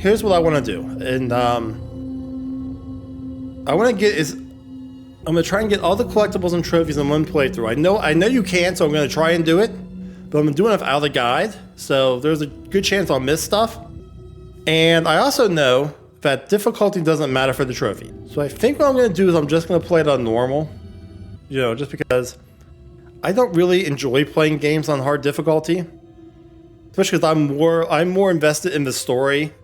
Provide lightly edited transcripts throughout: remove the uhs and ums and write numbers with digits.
here's what I want to do, and I want to get is I'm gonna try and get all the collectibles and trophies in one playthrough. I know you can, so I'm gonna try and do it, but I'm doing it out of the guide, so there's a good chance I'll miss stuff. And I also know that difficulty doesn't matter for the trophy. So I think what I'm gonna do is I'm just gonna play it on normal, you know, just because I don't really enjoy playing games on hard difficulty, especially because I'm more invested in the story.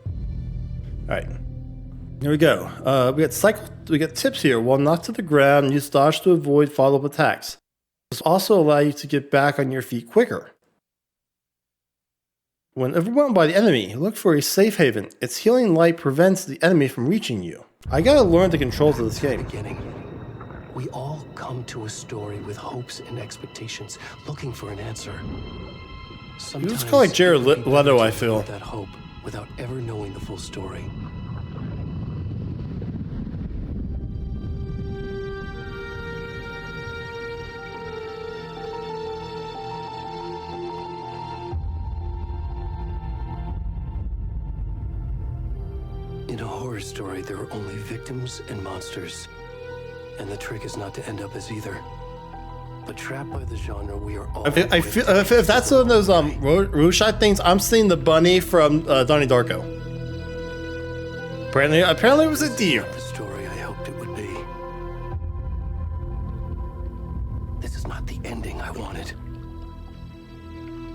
All right. Here we go. We got tips here. While knocked to the ground, use dodge to avoid follow-up attacks. This also allow you to get back on your feet quicker. When overwhelmed by the enemy, look for a safe haven. Its healing light prevents the enemy from reaching you. I gotta learn the controls of this game. We all come to a story with hopes and expectations, looking for an answer. Sometimes it's kind of like Jared Leto, I feel. That hope without ever knowing the full story. In a horror story, there are only victims and monsters. And the trick is not to end up as either. But trapped by the genre, we are all... I feel, if that's one of those Rorschach things, I'm seeing the bunny from Donnie Darko. Apparently it was a deer. The story I hoped it would be. This is not the ending I wanted.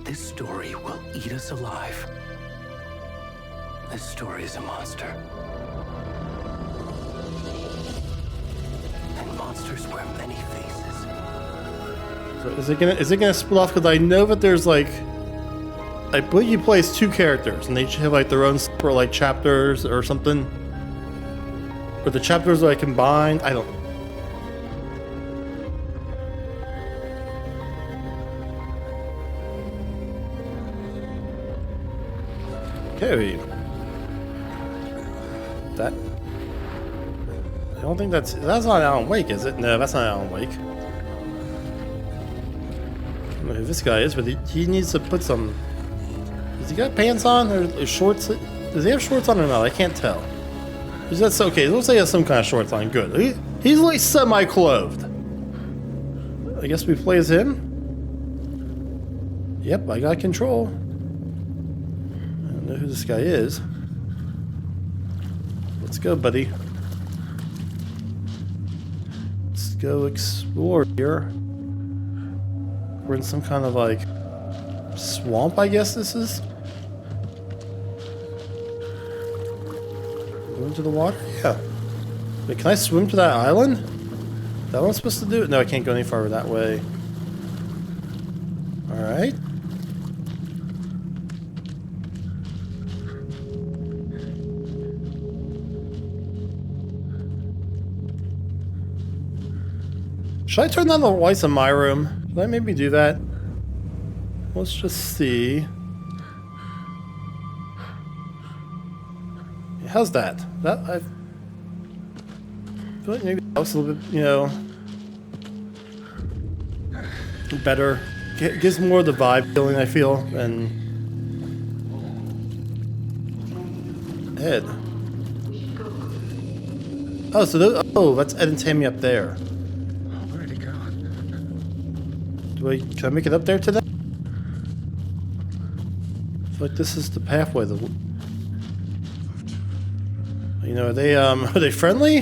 This story will eat us alive. This story is a monster. And monsters wear many faces. So is it gonna split off? Because I know that there's like, I believe you play as two characters, and they each have like their own separate like chapters or something. Or the chapters are like combined. I don't. Okay. That. I don't think that's not Alan Wake, is it? No, that's not Alan Wake. I don't know who this guy is, but he needs to put some. Does he got pants on or shorts? Does he have shorts on or not? I can't tell. Is that okay? It looks like he has some kind of shorts on. Good. He's like semi-clothed. I guess we play as him. Yep, I got control. I don't know who this guy is. Let's go, buddy. Let's go explore here. We're in some kind of like swamp, I guess this is. Go into the water? Yeah. Wait, can I swim to that island? Is that what I'm supposed to do? No, I can't go any farther that way. Alright. Should I turn down the lights in my room? Should I maybe do that? Let's just see. How's that? I feel like maybe that was a little bit, you know, better. Gives more of the vibe feeling, I feel, and Ed. Oh, so that's Ed and Tammy up there. Where'd he go? Can I make it up there today? I feel like this is the pathway. You know, are they friendly? I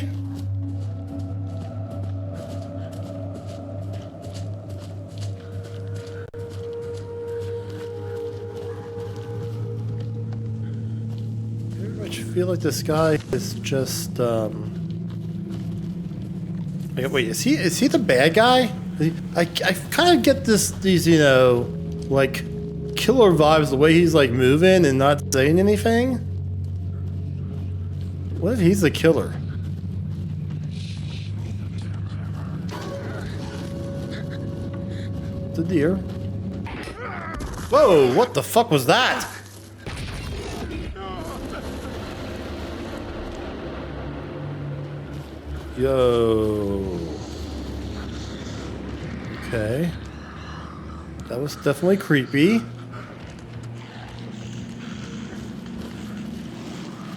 very much feel like this guy is just wait, is he the bad guy? I kind of get these, you know, like killer vibes the way he's like moving and not saying anything. What if he's the killer? The deer. Whoa, what the fuck was that? Yo. Okay. That was definitely creepy.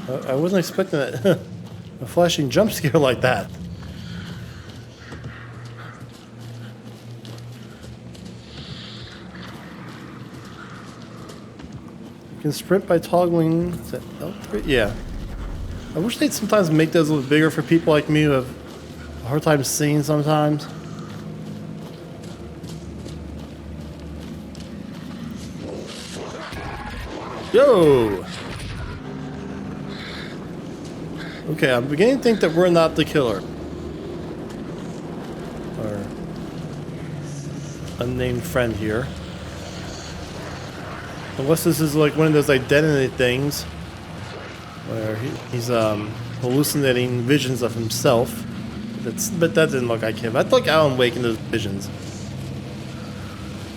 I wasn't expecting a flashing jump scare like that. You can sprint by toggling. Is that L3? Yeah. I wish they'd sometimes make those a little bigger for people like me who have a hard time seeing sometimes. Yo! Okay, I'm beginning to think that we're not the killer. Our unnamed friend here. Unless this is like one of those identity things where he's hallucinating visions of himself. But that didn't look like him. I thought Alan Wake in those visions.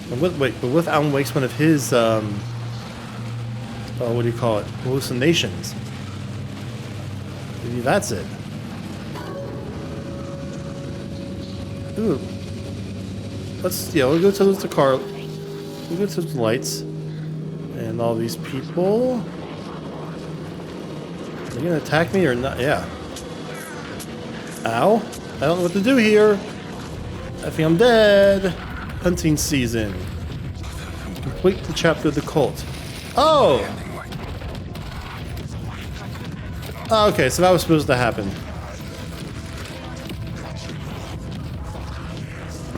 But with Alan Wake's one of his what do you call it? Hallucinations. Maybe that's it. Ooh. We'll go to the car. We'll go to the lights. And all these people. Are they gonna attack me or not? Yeah. Ow. I don't know what to do here. I think I'm dead. Hunting season. Complete the chapter of the cult. Oh! Okay, so that was supposed to happen.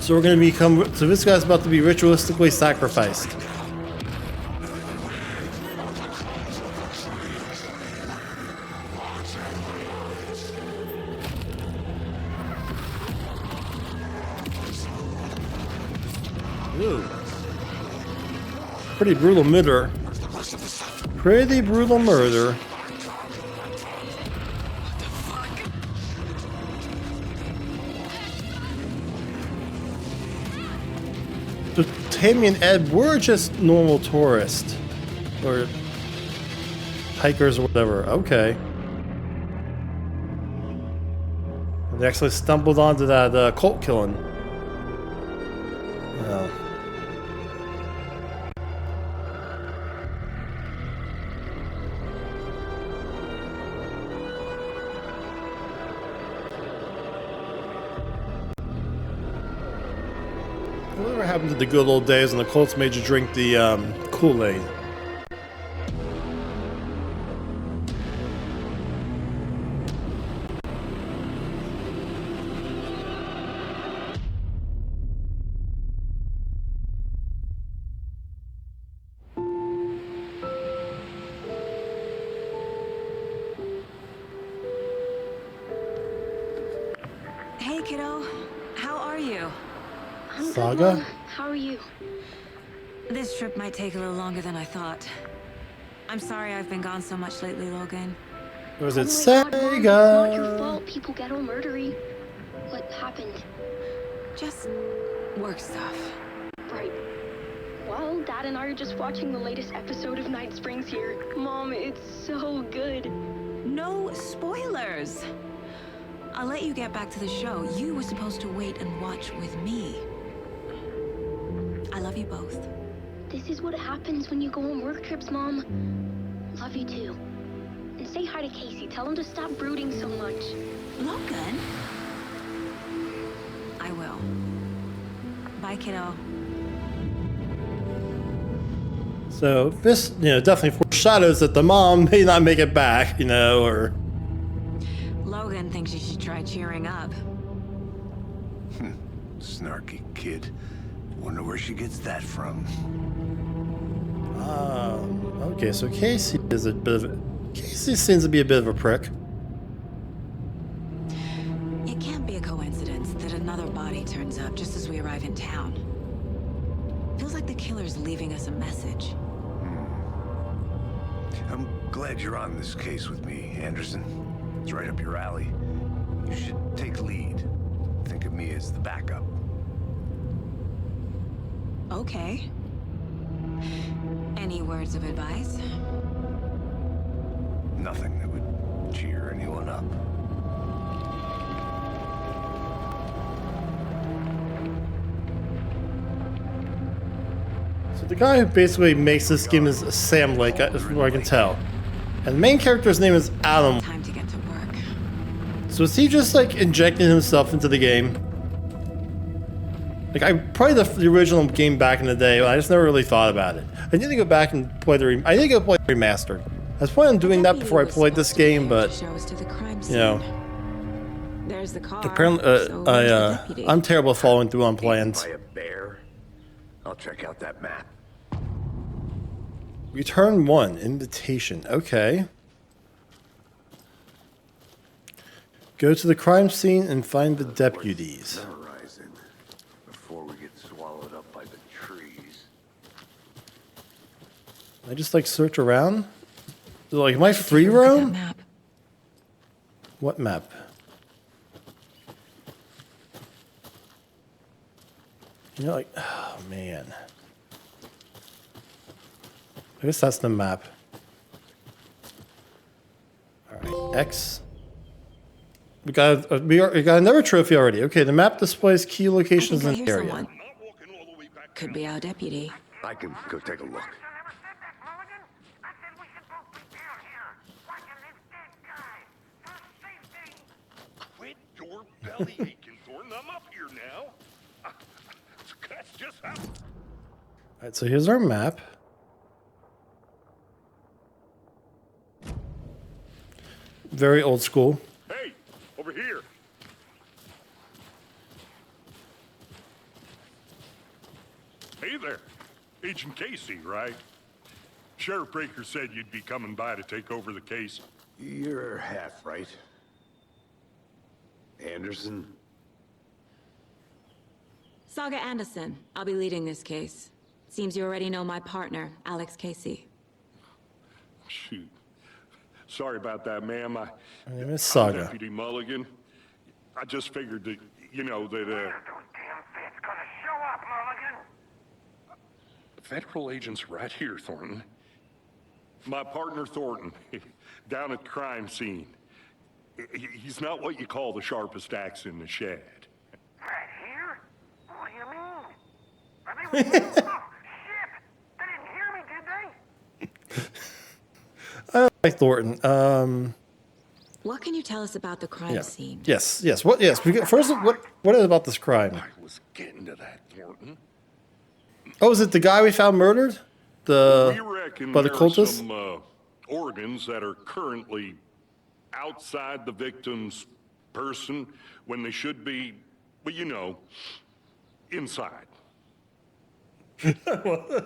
So we're gonna so this guy's about to be ritualistically sacrificed. Ooh. Pretty brutal murder. Pretty brutal murder. So Tammy and Ed were just normal tourists. Or hikers or whatever. Okay. They actually stumbled onto that cult killing. Oh. Whatever happened to the good old days when the cults made you drink the Kool-Aid? Hey, kiddo. How are you? I'm Saga? good, Mom. How are you? This trip might take a little longer than I thought. I'm sorry I've been gone so much lately, Logan. Or was it Oh my God, Mom, it's not your Sega? fault. People get all murdery. What happened? Just work stuff. Right. Well, Dad and I are just watching the latest episode of Night Springs here. Mom, it's so good. No spoilers! I'll let you get back to the show. You were supposed to wait and watch with me. I love you both. This is what happens when you go on work trips, Mom. Love you too. And say hi to Casey. Tell him to stop brooding so much. Logan? I will. Bye, kiddo. So this, definitely foreshadows that the mom may not make it back, or... Logan thinks you should try cheering up. Snarky kid. Wonder where she gets that from. Okay, so Casey seems to be a bit of a prick. It can't be a coincidence that another body turns up just as we arrive in town. Feels like the killer's leaving us a message. I'm glad you're on this case with me, Anderson. It's right up your alley. You should take lead. Think of me as the backup. Okay. Any words of advice? Nothing that would cheer anyone up. So the guy who basically makes this game is Sam Lake, as far as I can tell. And the main character's name is Adam. Time to get to work. So is he just like injecting himself into the game? Like I played the original game back in the day, but I just never really thought about it. I need to go back and play I need to go play the remastered. I was planning on doing that before I played this game, but you know, There's the car. apparently So where's the deputy? I'm terrible at following through on plans. By a bear? I'll check out that map. Return 1 invitation. Okay. Go to the crime scene and find the deputies. Horizon before we get swallowed up by the trees. I just like search around. Like, am I free Look at that roam? map. What map? You know, like, oh man. I guess that's the map. All right, X. We got another trophy already. Okay, the map displays key I locations think I in hear the area. someone. Could be our deputy. I can go take a look. Quit your belly aching, Thornton. I'm up here now. That's just how. All right, so here's our map. Very old school. Hey, over here. Hey there. Agent Casey, right? Sheriff Breaker said you'd be coming by to take over the case. You're half right. Anderson? Saga Anderson. I'll be leading this case. Seems you already know my partner, Alex Casey. Shoot. Sorry about that, ma'am. My name is I'm Saga. Deputy Mulligan. I just figured that, you know, that, Federal agents right here, Thornton. My partner, Thornton, down at the crime scene. He's not what you call the sharpest axe in the shed. Right here? What do you mean? I mean, shit! They didn't hear me, did they? I don't like Thornton. What can you tell us about the crime Yeah. scene? Yes. What? Yes. First, what is about this crime? I was getting to that, Thornton. Oh, is it the guy we found murdered? We The reckon by the there cultists? are some organs that are currently outside the victim's person when they should be, well, you know, inside. I feel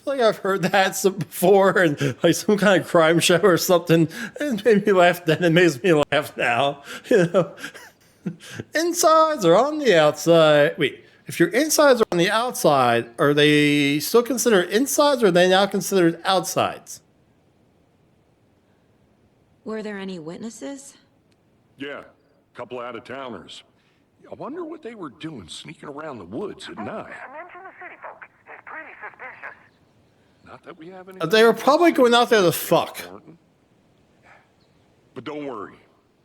like I've heard that before, and like some kind of crime show or something. It made me laugh then. It makes me laugh now. You know, insides are on the outside. Wait, if your insides are on the outside, are they still considered insides, or are they now considered outsides? Were there any witnesses? Yeah, a couple out-of-towners. I wonder what they were doing sneaking around the woods at night. I mentioned the city folk. It's pretty suspicious. Not that we have any. They were probably going out there to fuck. Thornton. But don't worry.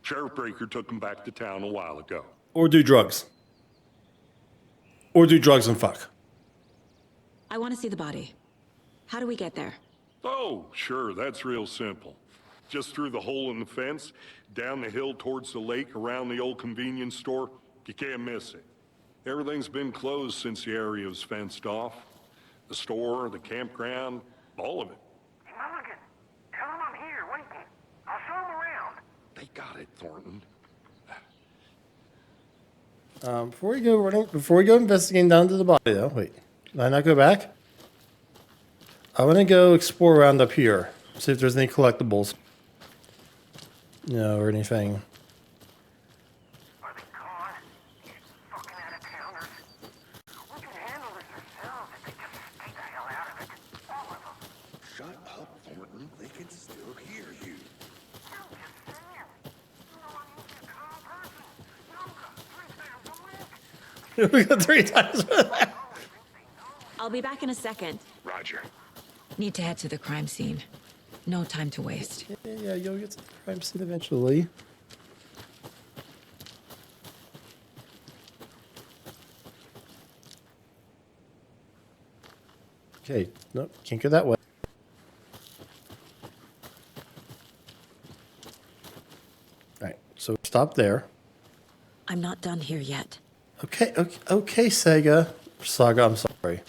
Sheriff Breaker took them back to town a while ago. Or do drugs. Or do drugs and fuck. I want to see the body. How do we get there? Oh, sure, that's real simple. Just through the hole in the fence, down the hill towards the lake, around the old convenience store. You can't miss it. Everything's been closed since the area was fenced off. The store, the campground, all of it. Hey, Mulligan, tell them I'm here waiting. I'll show them around. They got it, Thornton. Before we go investigating down to the body, though, wait, can I not go back? I want to go explore around up here, see if there's any collectibles. No, or anything. Are they gone? You fucking out-of-towners. We can handle this ourselves if they just stay the hell out of it. All of them. Shut up, Thornton. They can still hear you. I'm just saying. You know I'm used to calm person. Yoga, 3 times a week. We got 3 times for that. I'll be back in a second. Roger. Need to head to the crime scene. No time to waste. Yeah, you'll get to the crime scene eventually. Okay, no, can't go that way. So stop there. I'm not done here yet. Okay, Sega. Saga, I'm sorry.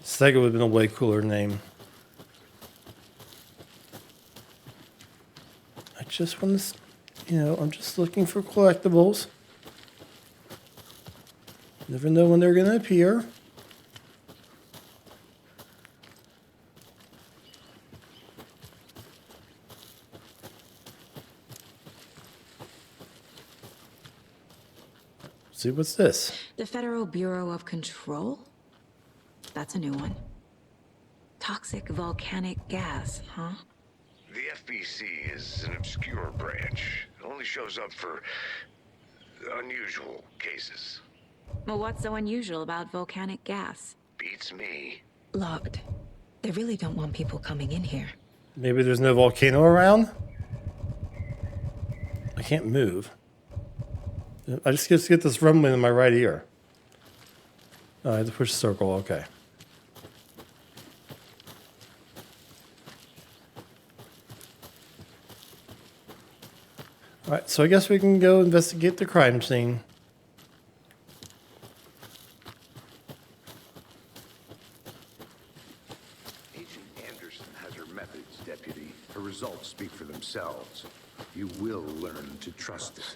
Sega would have been a way cooler name. I just want to, I'm just looking for collectibles. Never know when they're going to appear. See, what's this? The Federal Bureau of Control? That's a new one. Toxic volcanic gas, huh? The FBC is an obscure branch. It only shows up for unusual cases. Well, what's so unusual about volcanic gas? Beats me. Locked. They really don't want people coming in here. Maybe there's no volcano around? I can't move. I just get this rumbling in my right ear. Oh, I have to push circle, okay. Alright, so I guess we can go investigate the crime scene. Agent Anderson has her methods, Deputy. Her results speak for themselves. You will learn to trust it.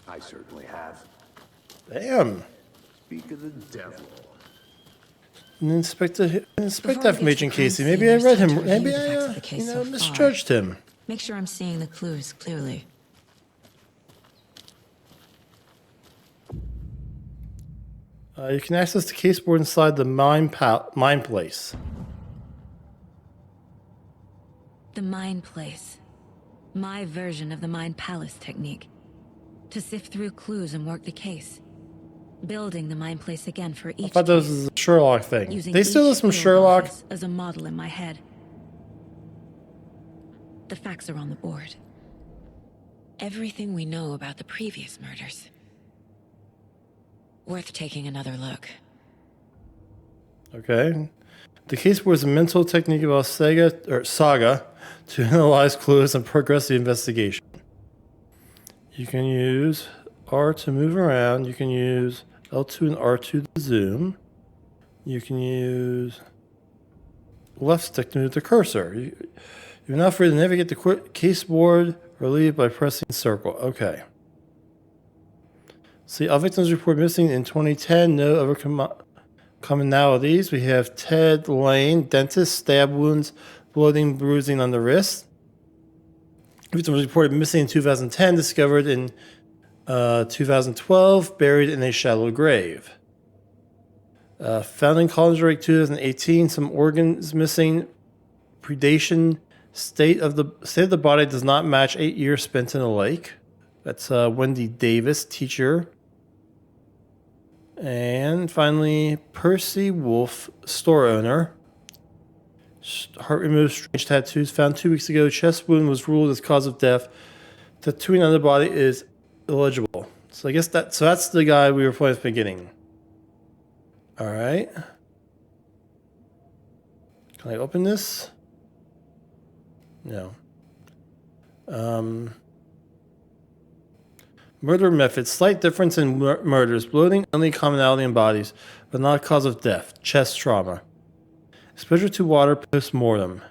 I certainly have. Damn. Speak of the devil. Inspector Before we F get to Agent the Casey. crime Maybe scene, I there's read time him. to review Maybe the I, facts of the case so far. misjudged him. Make sure I'm seeing the clues clearly. You can access the case board inside the mine place. The Mind Place. My version of the Mind Palace technique. To sift through clues and work the case. Building the Mind Place again for each I thought this case. was a Sherlock thing. Using They still each do some field Sherlock. office as a model in my head. The facts are on the board. Everything we know about the previous murders. Worth taking another look. Okay. The case board is a mental technique about saga to analyze clues and progress the investigation. You can use R to move around. You can use L2 and R2 to zoom. You can use left stick to move the cursor. You're not free to navigate the case board or leave by pressing circle. Okay. See, all victims reported missing in 2010. No other commonalities. We have Ted Lane, dentist, stab wounds, bloating, bruising on the wrist. Victim was reported missing in 2010, discovered in 2012, buried in a shallow grave. Found in College Lake 2018, some organs missing. Predation, state of the body does not match 8 years spent in a lake. That's Wendy Davis, teacher. And finally, Percy Wolf, store owner. Heart removed, strange tattoos found 2 weeks ago. Chest wound was ruled as cause of death. Tattooing on the body is illegible. So I guess that's the guy we were playing at the beginning. All right. Can I open this? No. Murder method. Slight difference in murders. Bloating, only commonality in bodies, but not a cause of death. Chest trauma. Exposure to water post-mortem.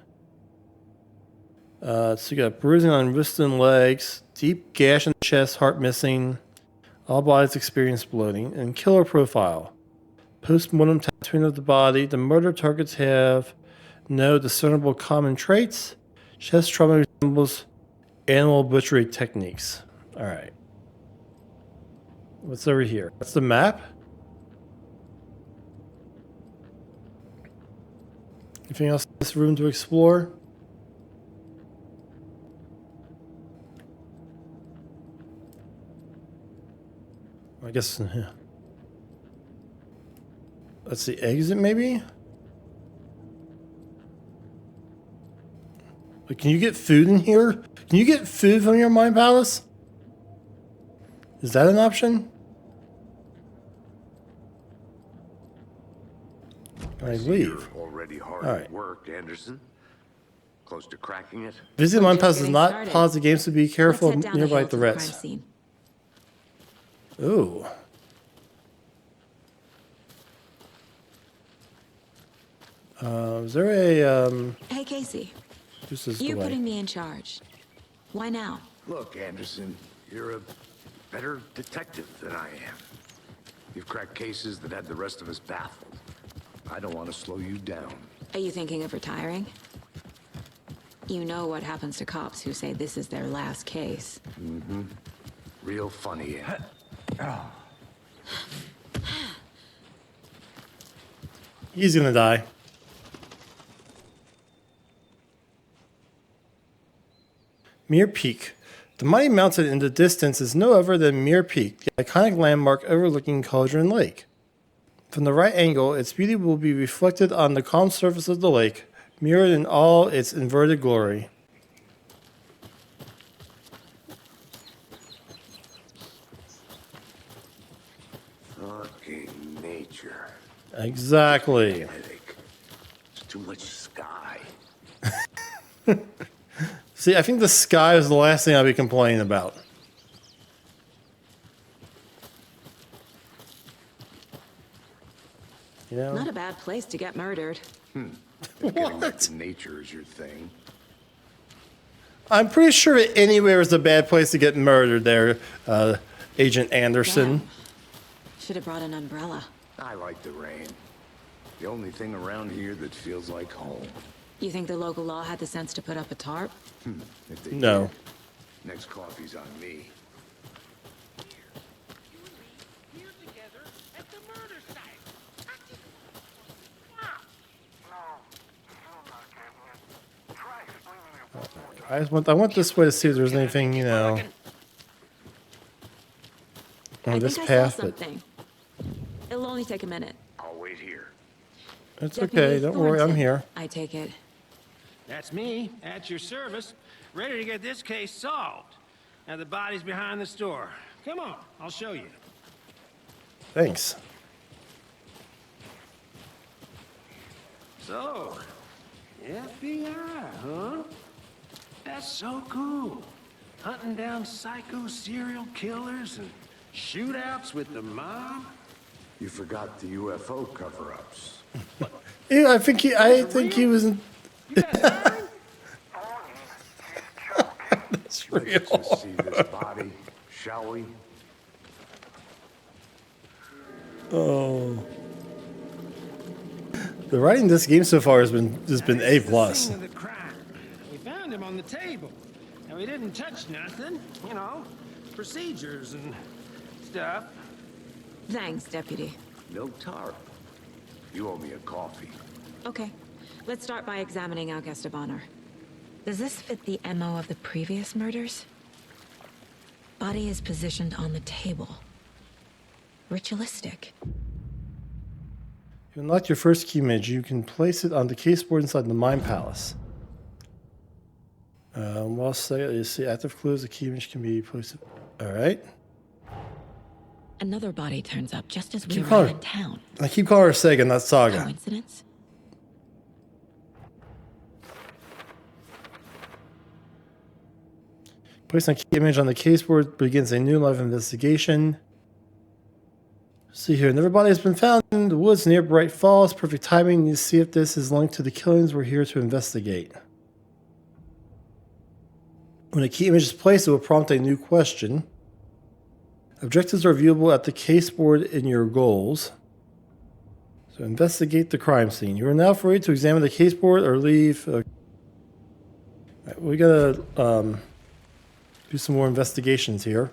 So you got bruising on wrists and legs. Deep gash in the chest, heart missing. All bodies experience bloating. And killer profile. Post-mortem tattooing of the body. The murder targets have no discernible common traits. Chest trauma resembles animal butchery techniques. All right. What's over here? That's the map. Anything else in this room to explore? I guess, yeah. That's the exit, maybe? But can you get food in here? Can you get food from your Mind Palace? Is that an option? Can I leave? You're already hard All right. at work, Anderson. Close to cracking it? Visiting We're Mind just Palace does getting not started. pause the games to be careful Let's head down the nearby hill to the threats. crime scene. Ooh. Is there a Hey, Casey. this is the You're way. putting me in charge. Why now? Look, Anderson, you're a better detective than I am. You've cracked cases that had the rest of us baffled. I don't want to slow you down. Are you thinking of retiring? You know what happens to cops who say this is their last case. Real funny, eh? He's gonna die. Mere Peak. The mighty mountain in the distance is no other than Mere Peak, the iconic landmark overlooking Cauldron Lake. From the right angle, its beauty will be reflected on the calm surface of the lake, mirrored in all its inverted glory. Fucking nature. Exactly. Headache. It's too much sky. See, I think the sky is the last thing I'll be complaining about. You know? Not a bad place to get murdered. Getting back to nature is your thing. I'm pretty sure that anywhere is a bad place to get murdered there, Agent Anderson. Damn. Should have brought an umbrella. I like the rain. The only thing around here that feels like home. You think the local law had the sense to put up a tarp? If they No. did, next coffee's on me. Here together at the murder site. No, I'm not getting it. Try explaining it one more time. I want this way to see if there's anything, you know, on I this think I saw path, but something. It'll only take a minute. I'll wait here. it's Deputy okay. Don't worry, I'm Thornton, here. I take it. That's me, at your service, ready to get this case solved. Now the body's behind the store. Come on, I'll show you. Thanks. So, FBI, huh? That's so cool. Hunting down psycho serial killers and shootouts with the mob. You forgot the UFO cover-ups. Yeah, I think he was. You guys hiring? It's Let's real. just see this body, shall we? Oh. The writing in this game so far has been A This is the plus. scene of the crime. We found him on the table. And we didn't touch nothing, you know, procedures and stuff. Thanks, Deputy. No tarp. You owe me a coffee. Okay, let's start by examining our guest of honor. Does this fit the MO of the previous murders? Body is positioned on the table. Ritualistic. You unlocked your first key image. You can place it on the caseboard inside the Mind Palace. While you see active clues, the key image can be placed. All right. Another body turns up just as we Keep arrive going. in town. I keep calling her Sega, not Saga. Coincidence? Placing a key image on the caseboard begins a new live investigation. See here, another body has been found in the woods near Bright Falls. Perfect timing to see if this is linked to the killings we're here to investigate. When a key image is placed, it will prompt a new question. Objectives are viewable at the caseboard in your goals. So investigate the crime scene. You are now free to examine the caseboard or leave. Right, we gotta do some more investigations here.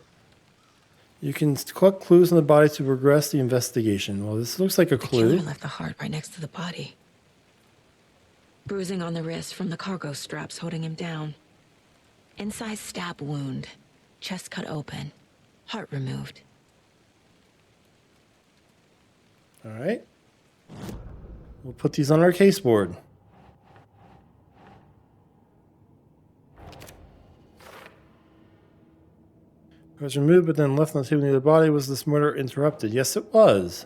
You can collect clues in the body to progress the investigation. Well, this looks like a The killer clue. left the heart right next to the body. Bruising on the wrist from the cargo straps holding him down. Inside stab wound. Chest cut open. Heart removed. All right. We'll put these on our caseboard. It was removed, but then left on the table near the body. Was this murder interrupted? Yes, it was.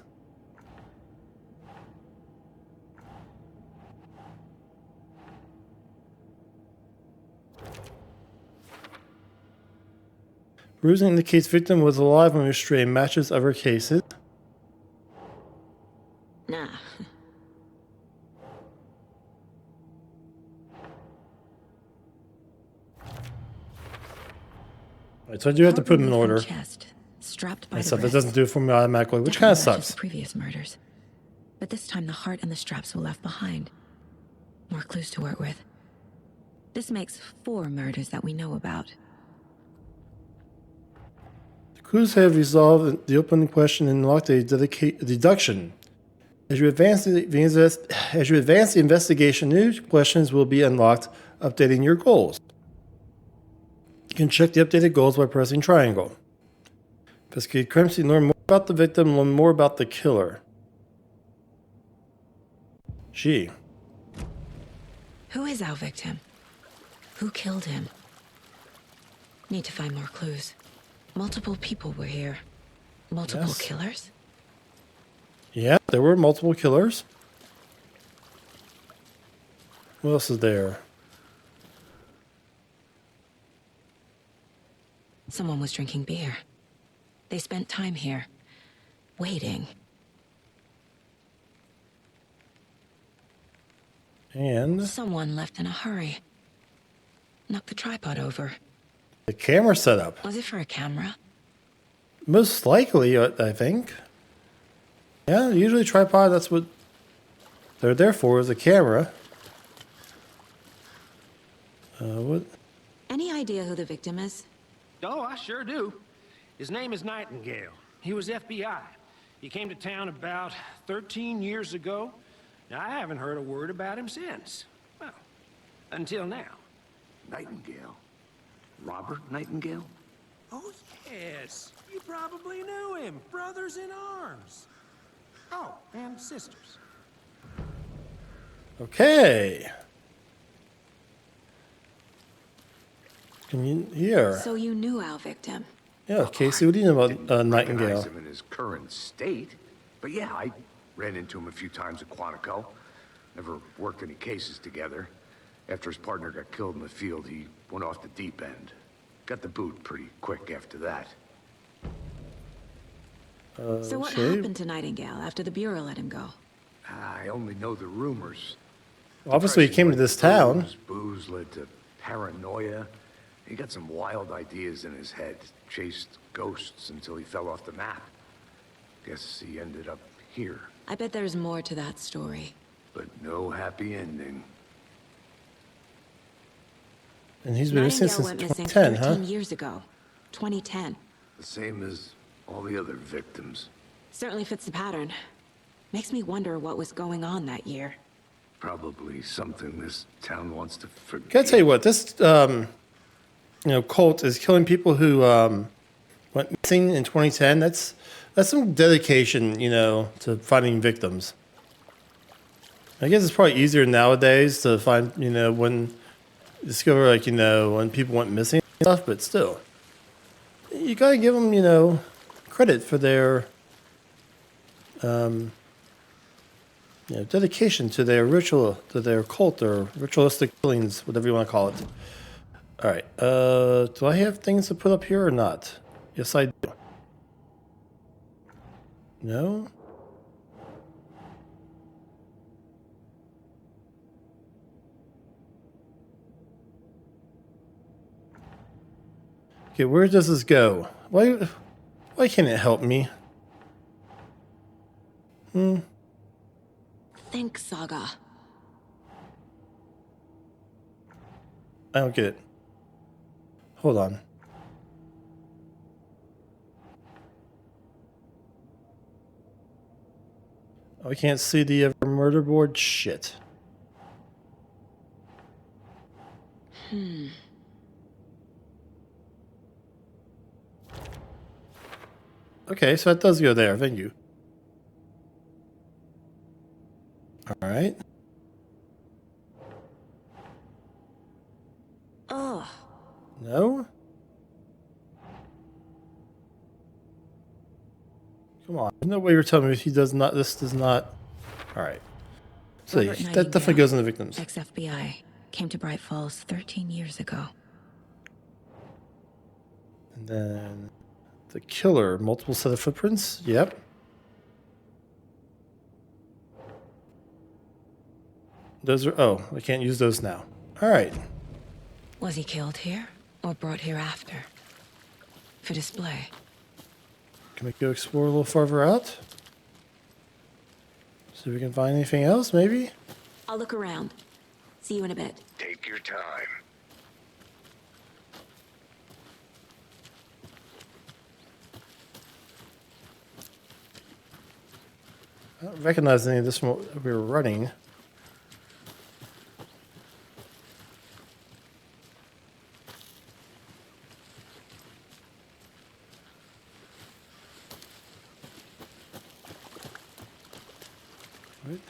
Bruising indicates victim was alive when restrained. Matches other cases. Nah. Right, so I do have to put them in Heart order. removed from chest, strapped by And the stuff. It wrists. doesn't do it for me automatically, which Definitely kind of matches sucks. the previous murders. But this time the heart and the straps were left behind. More clues to work with. This makes 4 murders that we know about. The clues have resolved the opening question and unlocked a deduction. As you advance the investigation, new questions will be unlocked, updating your goals. You can check the updated goals by pressing triangle. Investigate crime scene, learn more about the victim, learn more about the killer. Gee. Who is our victim? Who killed him? Need to find more clues. Multiple people were here. Multiple Yes. killers? Yeah, there were multiple killers. What else is there? Someone was drinking beer. They spent time here, waiting. And Someone left in a hurry. Knocked the tripod over. the camera setup. Was it for a camera? Most likely, I think. Yeah, usually tripod, that's what they're there for, is a camera. What? Any idea who the victim is? Oh, I sure do. His name is Nightingale. He was FBI. He came to town about 13 years ago. Now, I haven't heard a word about him since. Well, until now. Nightingale? Robert Nightingale? Oh, yes. You probably knew him. Brothers in arms. Oh, and sisters. Okay. Can you hear? So you knew our victim. Yeah, Casey, what do you know Didn't about recognize Nightingale? him in his current state. But yeah, I ran into him a few times at Quantico. Never worked any cases together. After his partner got killed in the field, he went off the deep end. Got the boot pretty quick after that. So what okay. happened to Nightingale after the Bureau let him go? I only know the rumors. Obviously, he came to this town. Booze led to paranoia. He got some wild ideas in his head. Chased ghosts until he fell off the map. Guess he ended up here. I bet there's more to that story. But no happy ending. And he's been missing Nightingale since went missing 2010, 13 huh? years ago. 2010. The same as all the other victims. Certainly fits the pattern. Makes me wonder what was going on that year. Probably something this town wants to forget. Gotta tell you what, this cult is killing people who went missing in 2010. That's some dedication, to finding victims. I guess it's probably easier nowadays to find, when discover when people went missing and stuff, but still, you gotta give them, credit for their, dedication to their ritual, to their cult or ritualistic killings, whatever you want to call it. All right. Do I have things to put up here or not? Yes, I do. No? Okay, where does this go? Why can't it help me? Think, Saga. I don't get it. Hold on. Oh, I can't see the murder board? Shit. Okay, so that does go there. Thank you. All right. Ugh. No? Come on. There's no way you're telling me this does not. All right. So Robert that definitely Nightingale, goes in the victims. Ex-FBI. Came to Bright Falls 13 years ago. And then the killer, multiple set of footprints. Yep. Those are, oh, I can't use those now. All right. Was he killed here or brought here after? For display. Can we go explore a little farther out? See if we can find anything else, maybe? I'll look around. See you in a bit. Take your time. I don't recognize any of this from what we were running.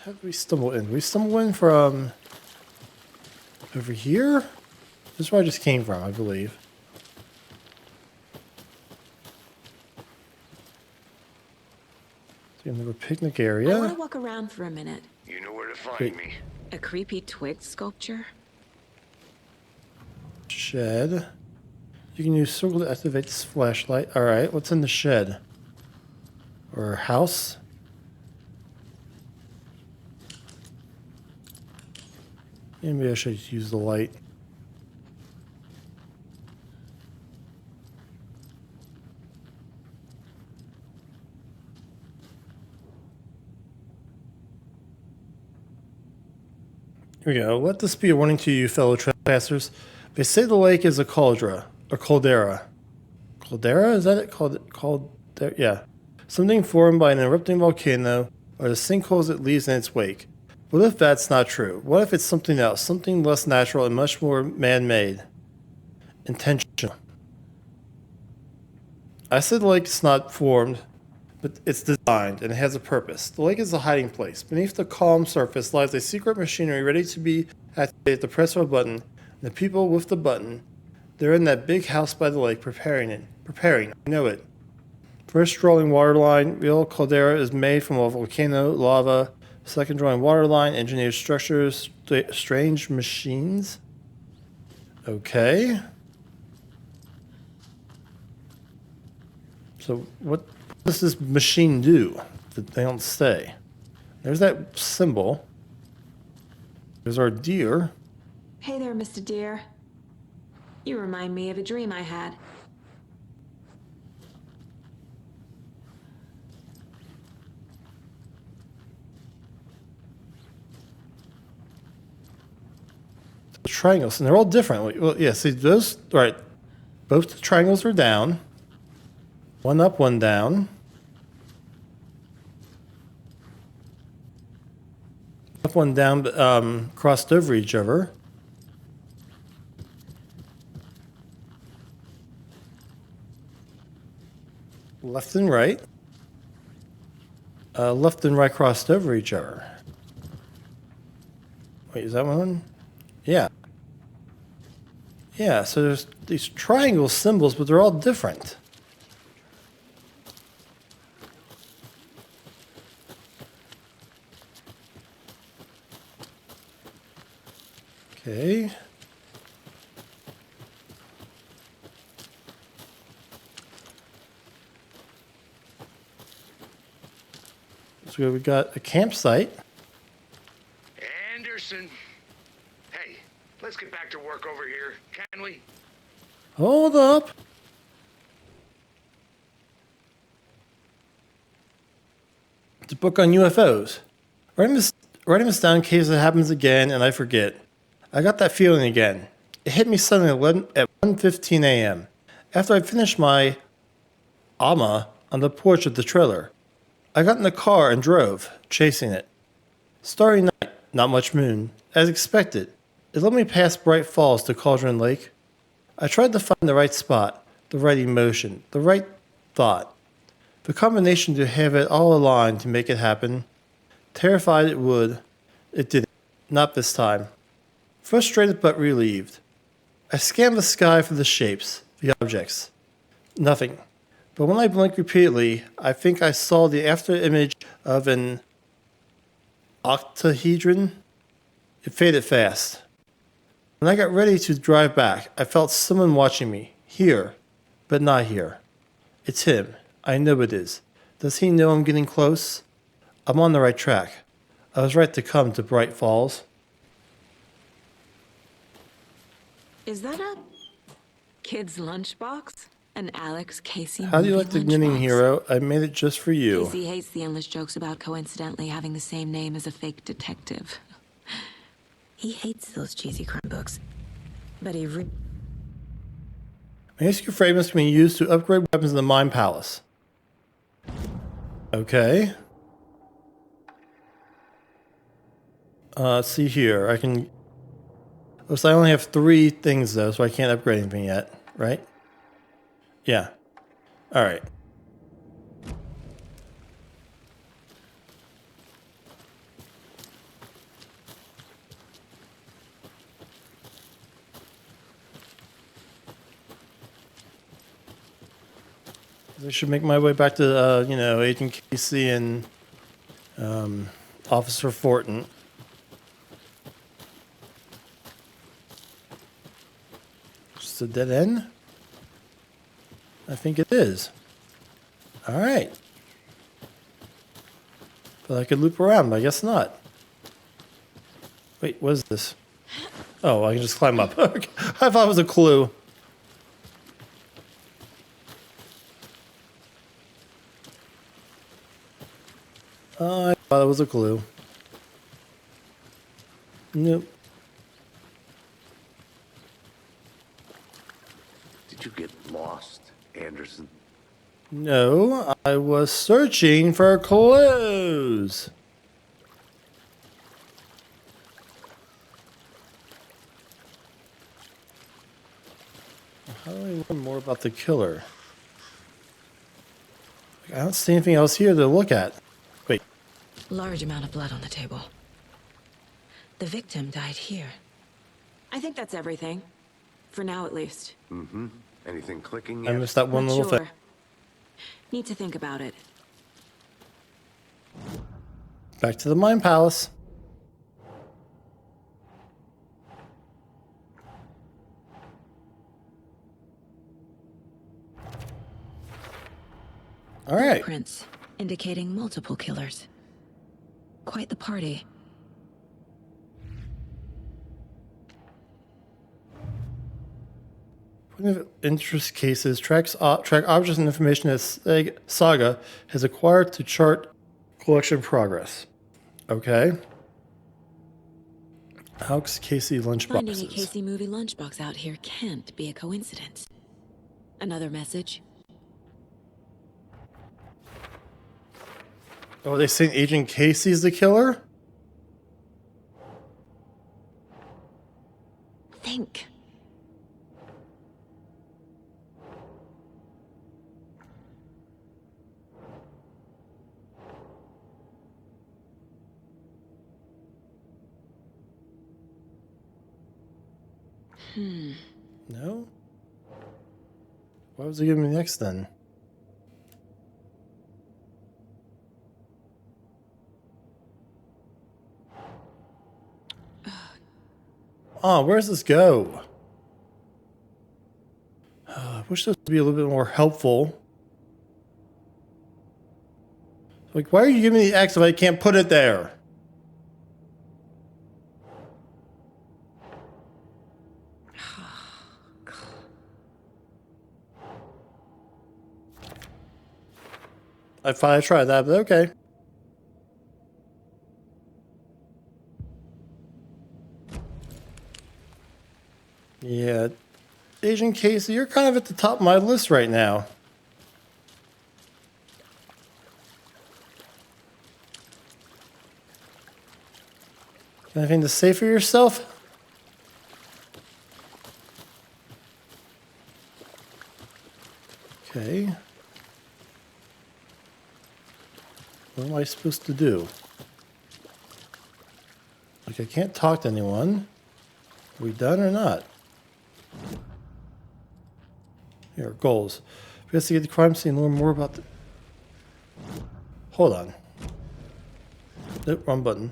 How did we stumble in? We stumbled in from over here? This is where I just came from, I believe. So another picnic I area. want to walk around for a minute. You know where to find Wait. me. A creepy twig sculpture? Shed. You can use circle to activate this flashlight. Alright, what's in the shed? Or house? Maybe I should use the light. Here we go. Let this be a warning to you, fellow trespassers. They say the lake is a cauldron, or caldera. Caldera? Is that it? Caldera? Yeah. Something formed by an erupting volcano, or the sinkholes it leaves in its wake. What if that's not true? What if it's something else? Something less natural and much more man-made. Intentional. I said the lake is not formed, but it's designed, and it has a purpose. The lake is a hiding place. Beneath the calm surface lies a secret machinery ready to be activated at the press of a button. And the people with the button, they're in that big house by the lake, preparing, I know it. First drawing water line, real caldera is made from a volcano, lava. Second drawing water line, engineered structures, strange machines. Okay. So what does this machine do that they don't stay? There's that symbol. There's our deer. Hey there, Mr. Deer. You remind me of a dream I had. Triangles, and they're all different. Well, yeah, see those, right. Both the triangles are down. One up, one down. Up, one down, crossed over each other. Left and right. Left and right crossed over each other. Wait, is that one? Yeah. Yeah, so there's these triangle symbols, but they're all different. Okay. So we got a campsite. Anderson. Hey, let's get back to work over here, can we? Hold up. It's a book on UFOs. Writing this down in case it happens again and I forget. I got that feeling again. It hit me suddenly at 1:15 a.m. after I finished my AMA on the porch of the trailer. I got in the car and drove, chasing it. Starry night, not much moon. As expected, it led me past Bright Falls to Cauldron Lake. I tried to find the right spot, the right emotion, the right thought. The combination to have it all aligned to make it happen. Terrified it would. It didn't. Not this time. Frustrated but relieved. I scanned the sky for the shapes, the objects. Nothing. But when I blinked repeatedly, I think I saw the after image of an octahedron. It faded fast. When I got ready to drive back, I felt someone watching me, here, but not here. It's him. I know it is. Does he know I'm getting close? I'm on the right track. I was right to come to Bright Falls. Is that a kid's lunchbox? An Alex Casey How do you movie like the knitting lunchbox? hero? I made it just for you. Casey hates the endless jokes about coincidentally having the same name as a fake detective. He hates those cheesy crime books. But he Manuscript fragments can be used to upgrade weapons in the Mine Palace. Okay. Let's see here. I can... Looks like I only have 3 things though, so I can't upgrade anything yet, right? Yeah. Alright. I should make my way back to, you know, Agent Casey and Officer Fortin. Just a dead end? I think it is. Alright. But I could loop around, but I guess not. Wait, what is this? Oh, I can just climb up. I thought it was a clue. I thought it was a clue. Nope. Did you get lost, Anderson? No, I was searching for clues. How do I learn more about the killer? I don't see anything else here to look at. Wait. large amount of blood on the table. The victim died here. I think that's everything. For now, at least. Mm-hmm. Anything clicking I yet? missed that one Not little sure. thing. Need to think about it. Back to the Mine Palace. All right. Prints indicating multiple killers. Quite the party. Point of interest cases track objects and information that Saga has acquired to chart collection progress. Okay. Alex Casey Finding a lunchboxes. Casey movie lunchbox out here can't be a coincidence. Another message? Oh, they saying Agent Casey's the killer? Think. No? What was he giving me next then? Oh, where does this go? I wish this would be a little bit more helpful. Like, why are you giving me the X if I can't put it there? I thought I tried that, but okay. Yeah, Agent Casey, you're kind of at the top of my list right now. Anything to say for yourself? Okay. What am I supposed to do? Like, I can't talk to anyone. Are we done or not? Here, goals. Investigate the crime scene, learn more about the... Hold on. Nope, wrong button.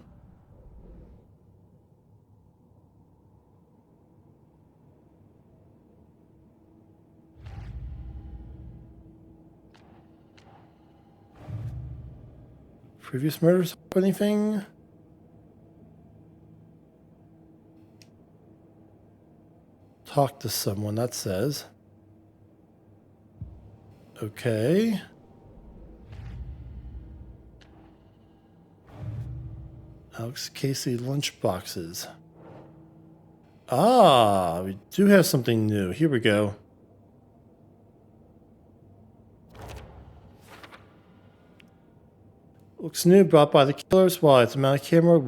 Previous murders or anything? Talk to someone, that says. Okay. Alex Casey lunchboxes. Ah, we do have something new. Here we go. Looks new, brought by the killers. Why? It's a mount camera.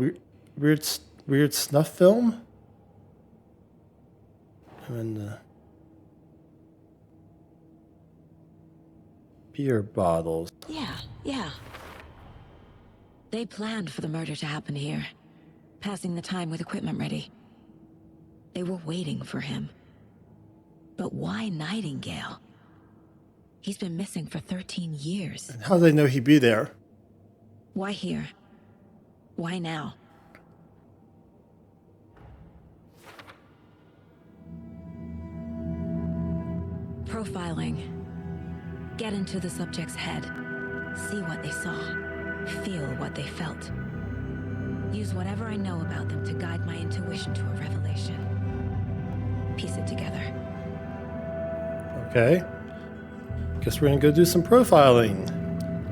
Weird snuff film. And beer bottles. Yeah. They planned for the murder to happen here, passing the time with equipment ready. They were waiting for him. But why Nightingale? He's been missing for 13 years. And how do they know he'd be there? Why here? Why now? Profiling. Get into the subject's head. See what they saw. Feel what they felt. Use whatever I know about them to guide my intuition to a revelation. Piece it together. Okay. Guess we're gonna go do some profiling.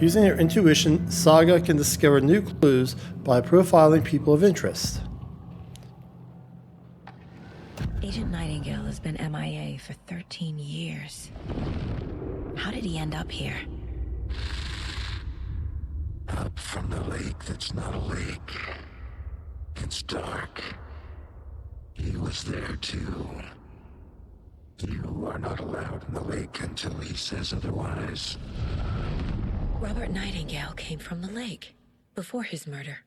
Using your intuition, Saga can discover new clues by profiling people of interest. Agent Nightingale has been MIA for 13 years. How did he end up here? Up from the lake that's not a lake. It's dark. He was there too. You are not allowed in the lake until he says otherwise. Robert Nightingale came from the lake before his murder.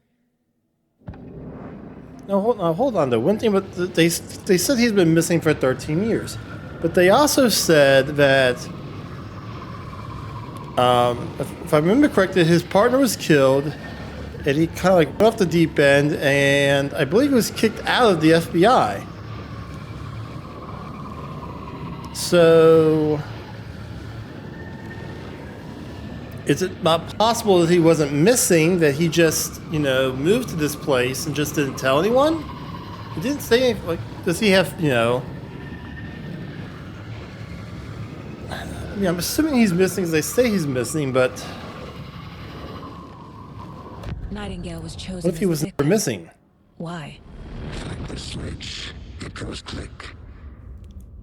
Now hold on though. One thing, but they said he's been missing for 13 years, but they also said that if I remember correctly, his partner was killed, and he kind of like went off the deep end, and I believe he was kicked out of the FBI. So, is it not possible that he wasn't missing, that he just, moved to this place and just didn't tell anyone? He didn't say anything, like, does he have, I mean, I'm assuming he's missing because they say he's missing, but Nightingale was chosen. what if he was never missing? Why? Like the switch, it goes click.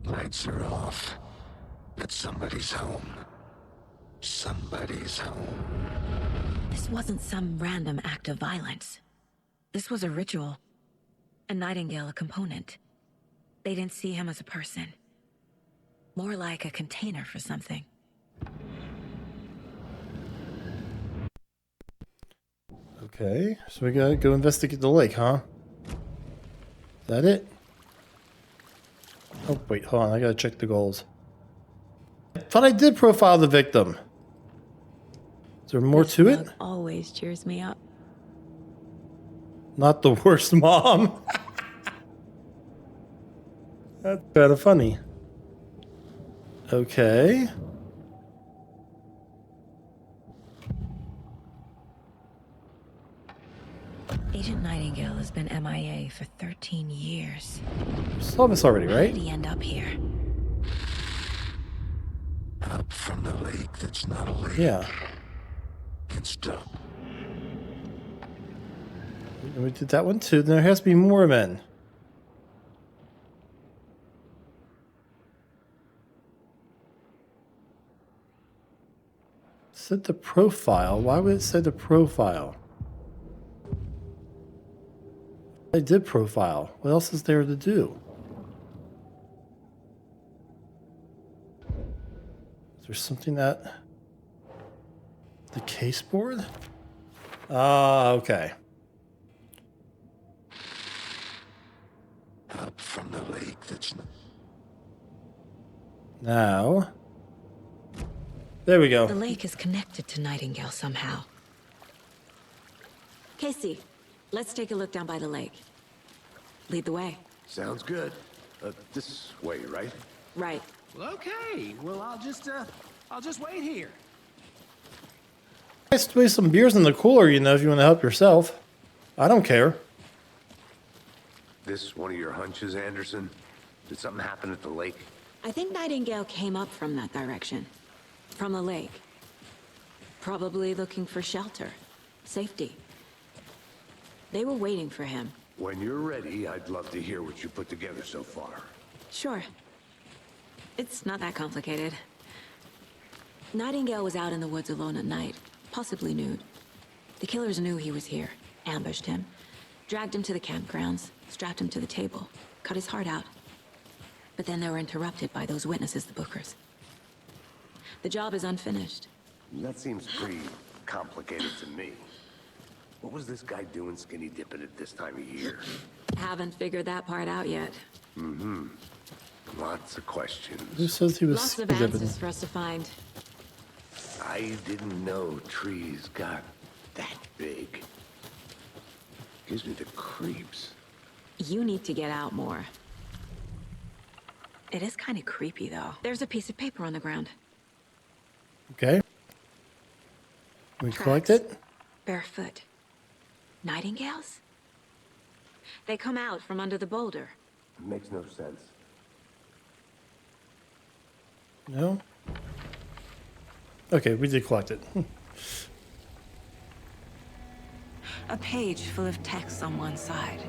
Lights are off. But somebody's home. Somebody's home. This wasn't some random act of violence. This was a ritual. A Nightingale a component. They didn't see him as a person. More like a container for something. Okay, so we gotta go investigate the lake, huh? Is that it? Oh, wait, hold on, I gotta check the goals. I thought I did profile the victim. Is there more to it? Always cheers me up. Not the worst mom. That's kind of funny. Okay. Agent Nightingale has been MIA for 13 years. Saw this already, How right? did he end up here? Up from the lake that's not a lake. Yeah. It's dark. And we did that one too. There has to be more men. Set the profile. Why would it say the profile? I did profile. What else is there to do? Is there something that... The case board? Ah, okay. Up from the lake that's not... Now... There we go. The lake is connected to Nightingale somehow. Casey, let's take a look down by the lake. Lead the way. Sounds good. This way, right? Right. Well, okay. Well, I'll just wait here. Nice, waste some beers in the cooler, you know, if you want to help yourself. I don't care. This one of your hunches, Anderson? Did something happen at the lake? I think Nightingale came up from that direction. From the lake. Probably looking for shelter. Safety. They were waiting for him. When you're ready, I'd love to hear what you put together so far. Sure. It's not that complicated. Nightingale was out in the woods alone at night, possibly nude. The killers knew he was here, ambushed him, dragged him to the campgrounds, strapped him to the table, cut his heart out. But then they were interrupted by those witnesses, the Bookers. The job is unfinished. That seems pretty complicated to me. What was this guy doing skinny dipping at this time of year? Haven't figured that part out yet. Mm-hmm. Lots of questions. Who says he was Lots of dipping? answers for us to find. I didn't know trees got that big. Gives me the creeps. You need to get out more. It is kind of creepy, though. There's a piece of paper on the ground. Okay. We collect it? Barefoot. Nightingales? They come out from under the boulder. Makes no sense. No? Okay, we did collect it. A page full of text on one side.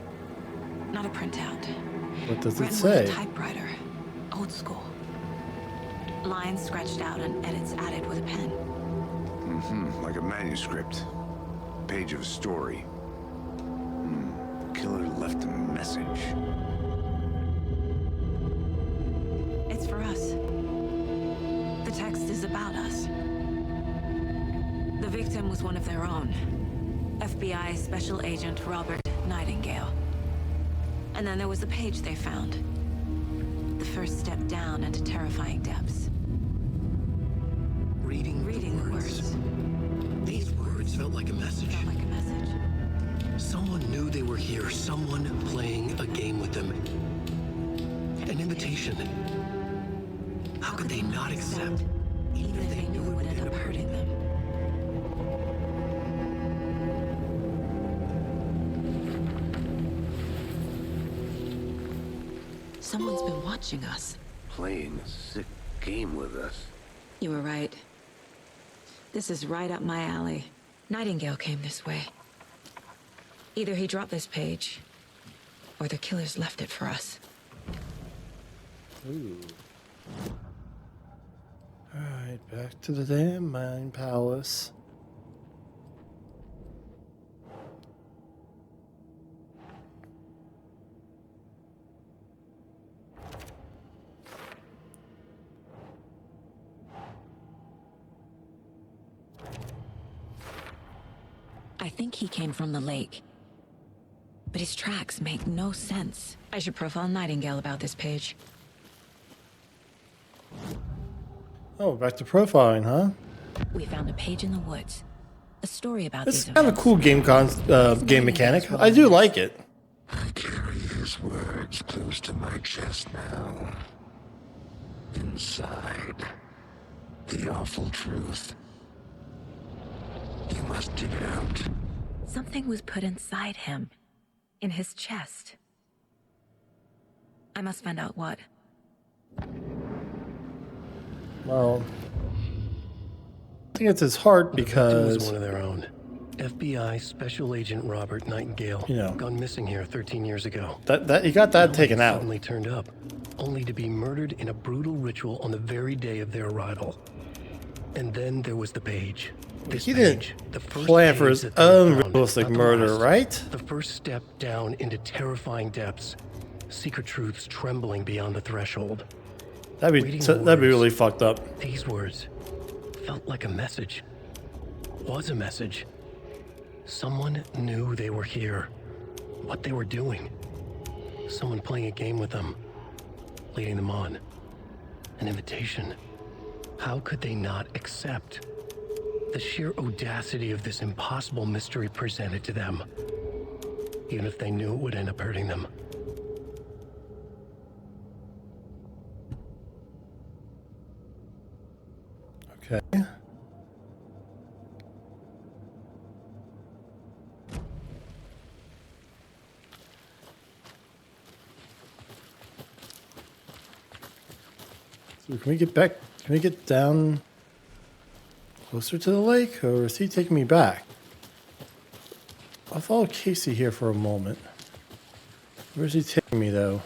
Not a printout. What does it Written say? with a typewriter. Old school. Lines scratched out and edits added with a pen. Mm-hmm. Like a manuscript. Page of a story. Killer left a message. It's for us. The text is about us. The victim was one of their own. FBI Special Agent Robert Nightingale. And then there was the page they found. The first step down into terrifying depths. Reading the words. These words felt like a message. Felt like a message. Someone knew they were here. Someone playing a game with them. An invitation. How could they not accept? Even if they knew it would end up hurting them. Someone's been watching us. Playing a sick game with us. You were right. This is right up my alley. Nightingale came this way. Either he dropped this page, or the killers left it for us. Ooh. Alright, back to the damn mine palace. I think he came from the lake. But his tracks make no sense. I should profile Nightingale about this page. Oh, back to profiling, huh? We found a page in the woods. A story about It's these kind of a cool game game mechanic. I do like it. I carry his words close to my chest now. Inside, the awful truth. You must dig it out. Something was put inside him. In his chest. I must find out what. Well, I think it's his heart The victim was because, one of their own. FBI Special Agent Robert Nightingale. You know. Gone missing here 13 years ago. that he got that Now taken he out. Suddenly turned up, only to be murdered in a brutal ritual on the very day of their arrival. And then there was the page. This He page, didn't the first plan for page his that they own found, realistic not the murder, last. right? The first step down into terrifying depths. Secret truths trembling beyond the threshold. That'd Reading be the that'd be words. really fucked up. These words felt like a message. Was a message. Someone knew they were here. What they were doing. Someone playing a game with them. Leading them on. An invitation. How could they not accept? The sheer audacity of this impossible mystery presented to them. Even if they knew it would end up hurting them. Okay. Can we get back? Can we get down closer to the lake, or is he taking me back? I'll follow Casey here for a moment. Where's he taking me, though?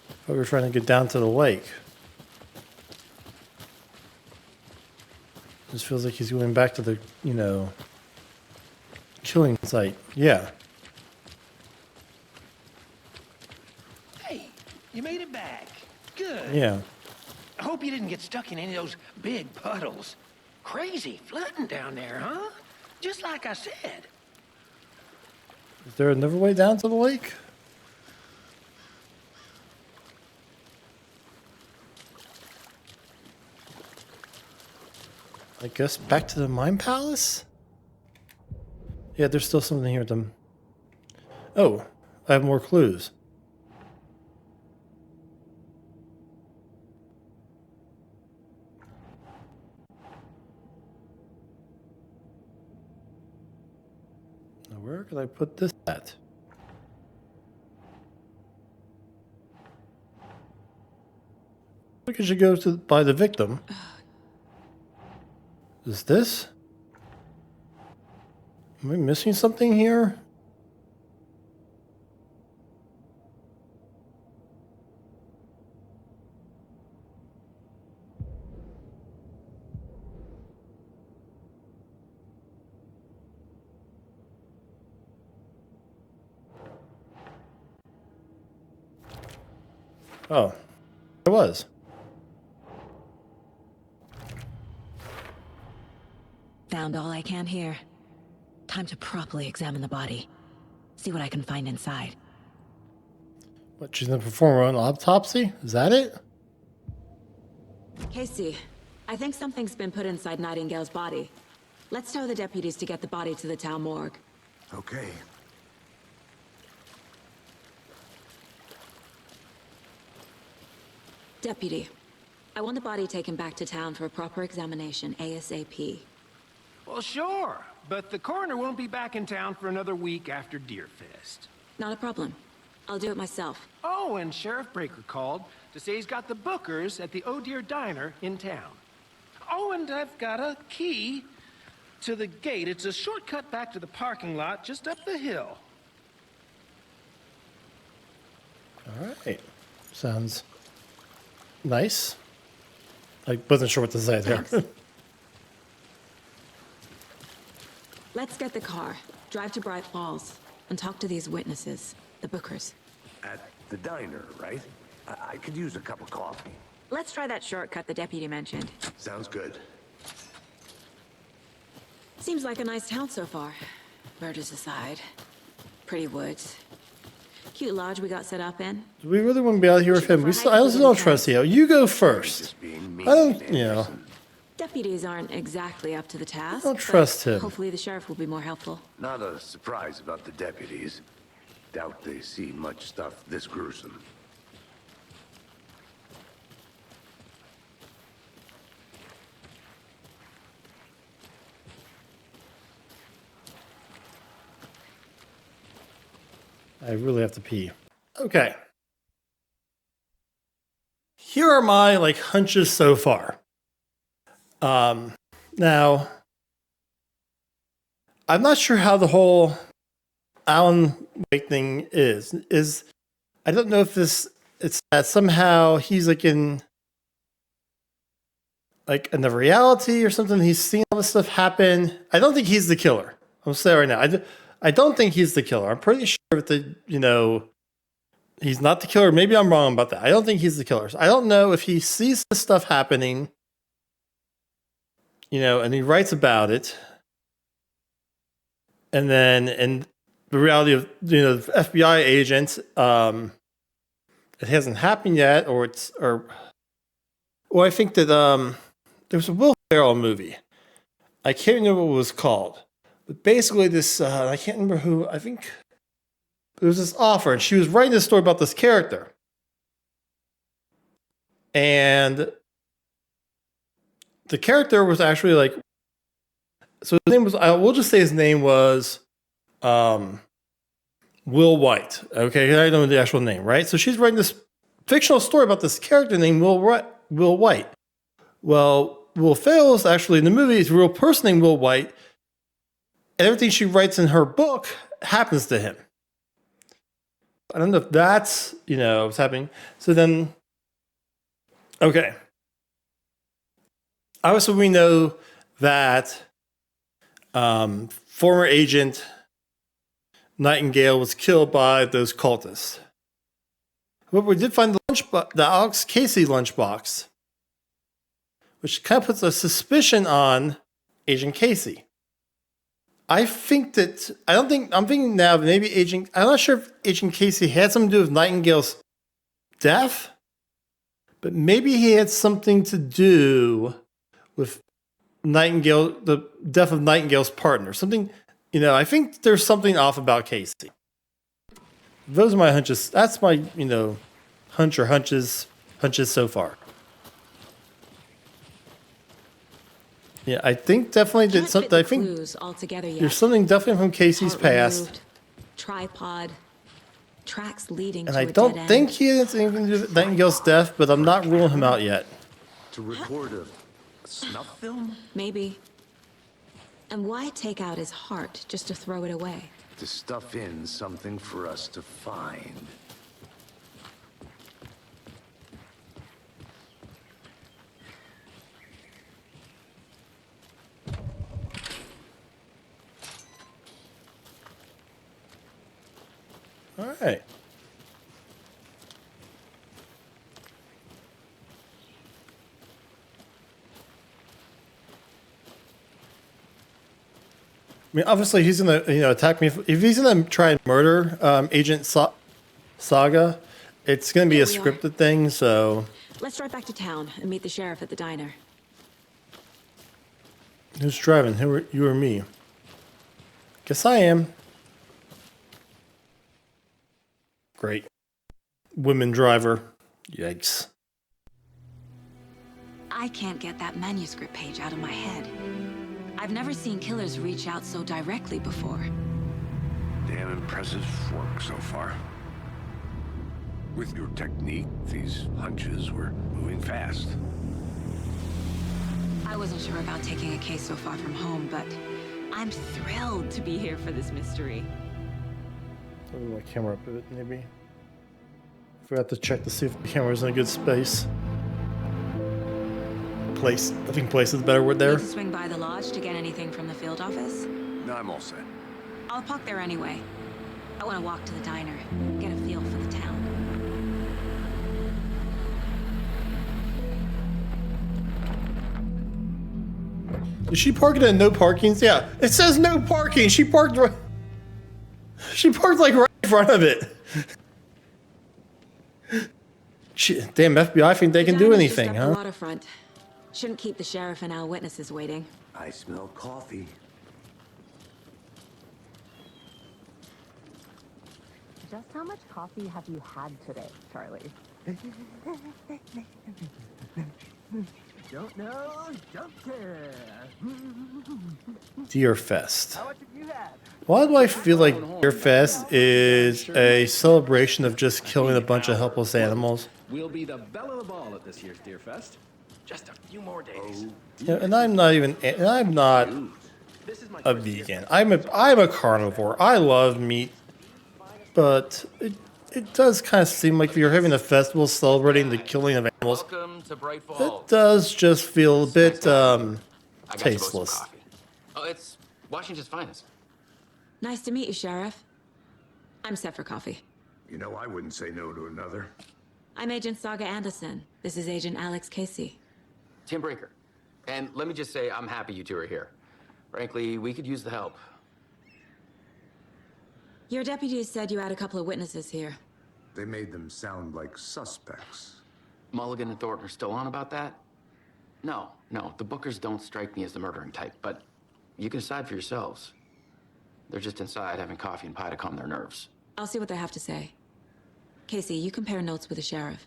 I thought we were trying to get down to the lake. This feels like he's going back to the, killing site. Yeah. Hey, you made it back. Good. Yeah. I hope you didn't get stuck in any of those big puddles. Crazy flooding down there, huh? Just like I said. Is there another way down to the lake? I guess back to the Mine Palace? Yeah, there's still something here with them. Oh, I have more clues. Now, where could I put this at? I think I should go to by the victim. Is this? Am I missing something here? Oh, it was. Found all I can here. Time to properly examine the body. See what I can find inside. What, she's gonna perform an autopsy? Is that it? Casey, I think something's been put inside Nightingale's body. Let's tell the deputies to get the body to the town morgue. Okay. Deputy, I want the body taken back to town for a proper examination ASAP. Well, sure. But the coroner won't be back in town for another week after Deerfest. Not a problem. I'll do it myself. Oh, and Sheriff Breaker called to say he's got the Bookers at the Oh Dear Diner in town. Oh, and I've got a key to the gate. It's a shortcut back to the parking lot just up the hill. All right. Sounds nice. I wasn't sure what to say there. Let's get the car, drive to Bright Falls, and talk to these witnesses, the Bookers. At the diner, right? I could use a cup of coffee. Let's try that shortcut the deputy mentioned. Sounds good. Seems like a nice town so far. Murders aside. Pretty woods. Cute lodge we got set up in. Do we really want to be out here with him? I also don't trust you. You go first. Just being mean, I don't, Anderson. Deputies aren't exactly up to the task. I don't but trust him. Hopefully the sheriff will be more helpful. Not a surprise about the deputies. Doubt they see much stuff this gruesome. I really have to pee. Okay. Here are my hunches so far. Now, I'm not sure how the whole Alan Wake thing is. I don't know if it's that somehow he's in another reality or something. He's seen all this stuff happen. I don't think he's the killer. I'm saying right now. I don't think he's the killer. I'm pretty sure that he's not the killer. Maybe I'm wrong about that. I don't think he's the killer. So I don't know if he sees this stuff happening, and he writes about it. And then in the reality of, the FBI agent, it hasn't happened yet, or I think that there was a Will Ferrell movie. I can't remember what it was called. But basically this, I can't remember who, I think there was this author, and she was writing this story about this character. And the character was actually so his name was, we'll just say his name was Will White. Okay, I don't know the actual name, right? So she's writing this fictional story about this character named Will White. Well, Will Ferrell's actually in the movie is a real person named Will White, and everything she writes in her book happens to him. I don't know if that's, what's happening. So then, okay. Obviously, we know that former agent Nightingale was killed by those cultists. But we did find the Alex Casey lunchbox, which kind of puts a suspicion on Agent Casey. I'm thinking now that maybe I'm not sure if Agent Casey had something to do with Nightingale's death, but maybe he had something to do with the death of Nightingale's partner. Something, I think there's something off about Casey. Those are my hunches. That's my, hunches so far. Yeah, I think definitely did something. I think there's something definitely from Casey's past. Tripod, tracks leading and to I a dead don't end. think he had anything to do with Nightingale's death, but I'm not ruling him out yet. To record a snuff film? Maybe. And why take out his heart just to throw it away? To stuff in something for us to find. All right. I mean, obviously, he's gonna, attack me. If he's gonna try and murder Agent Saga, it's gonna be a scripted thing. So let's drive back to town and meet the sheriff at the diner. Who's driving? You or me? Guess I am. Great. Women driver. Yikes. I can't get that manuscript page out of my head. I've never seen killers reach out so directly before. Damn impressive work so far. With your technique, these hunches were moving fast. I wasn't sure about taking a case so far from home, but I'm thrilled to be here for this mystery. Move my camera up a bit, maybe. Forgot to check to see if the camera's in a good space. Place. I think place is the better word there. Need to swing by the lodge to get anything from the field office? No, I'm all set. I'll park there anyway. I want to walk to the diner, get a feel for the town. Is she parking at no parkings? Yeah, it says no parking. She parked right. She parked like right in front of it. Damn FBI think they can do anything, huh? Waterfront. Shouldn't keep the sheriff and our witnesses waiting. I smell coffee. Just how much coffee have you had today, Charlie? Don't know, don't care. Deer Fest. How much have you had? Why do I feel like Deer Fest is a celebration of just killing a bunch of helpless animals? We'll be the belle of the ball at this year's Deer Fest. Just a few more days. Yeah, and I'm not a vegan. I'm a carnivore. I love meat, but it does kind of seem like if you're having a festival celebrating the killing of animals, it does just feel a bit tasteless. Oh, it's Washington's finest. Nice to meet you, Sheriff. I'm set for coffee. You know, I wouldn't say no to another. I'm Agent Saga Anderson. This is Agent Alex Casey. Tim Brinker. And let me just say, I'm happy you two are here. Frankly, we could use the help. Your deputies said you had a couple of witnesses here. They made them sound like suspects. Mulligan and Thornton are still on about that? No, the Bookers don't strike me as the murdering type, but you can decide for yourselves. They're just inside having coffee and pie to calm their nerves. I'll see what they have to say. Casey, you compare notes with the sheriff.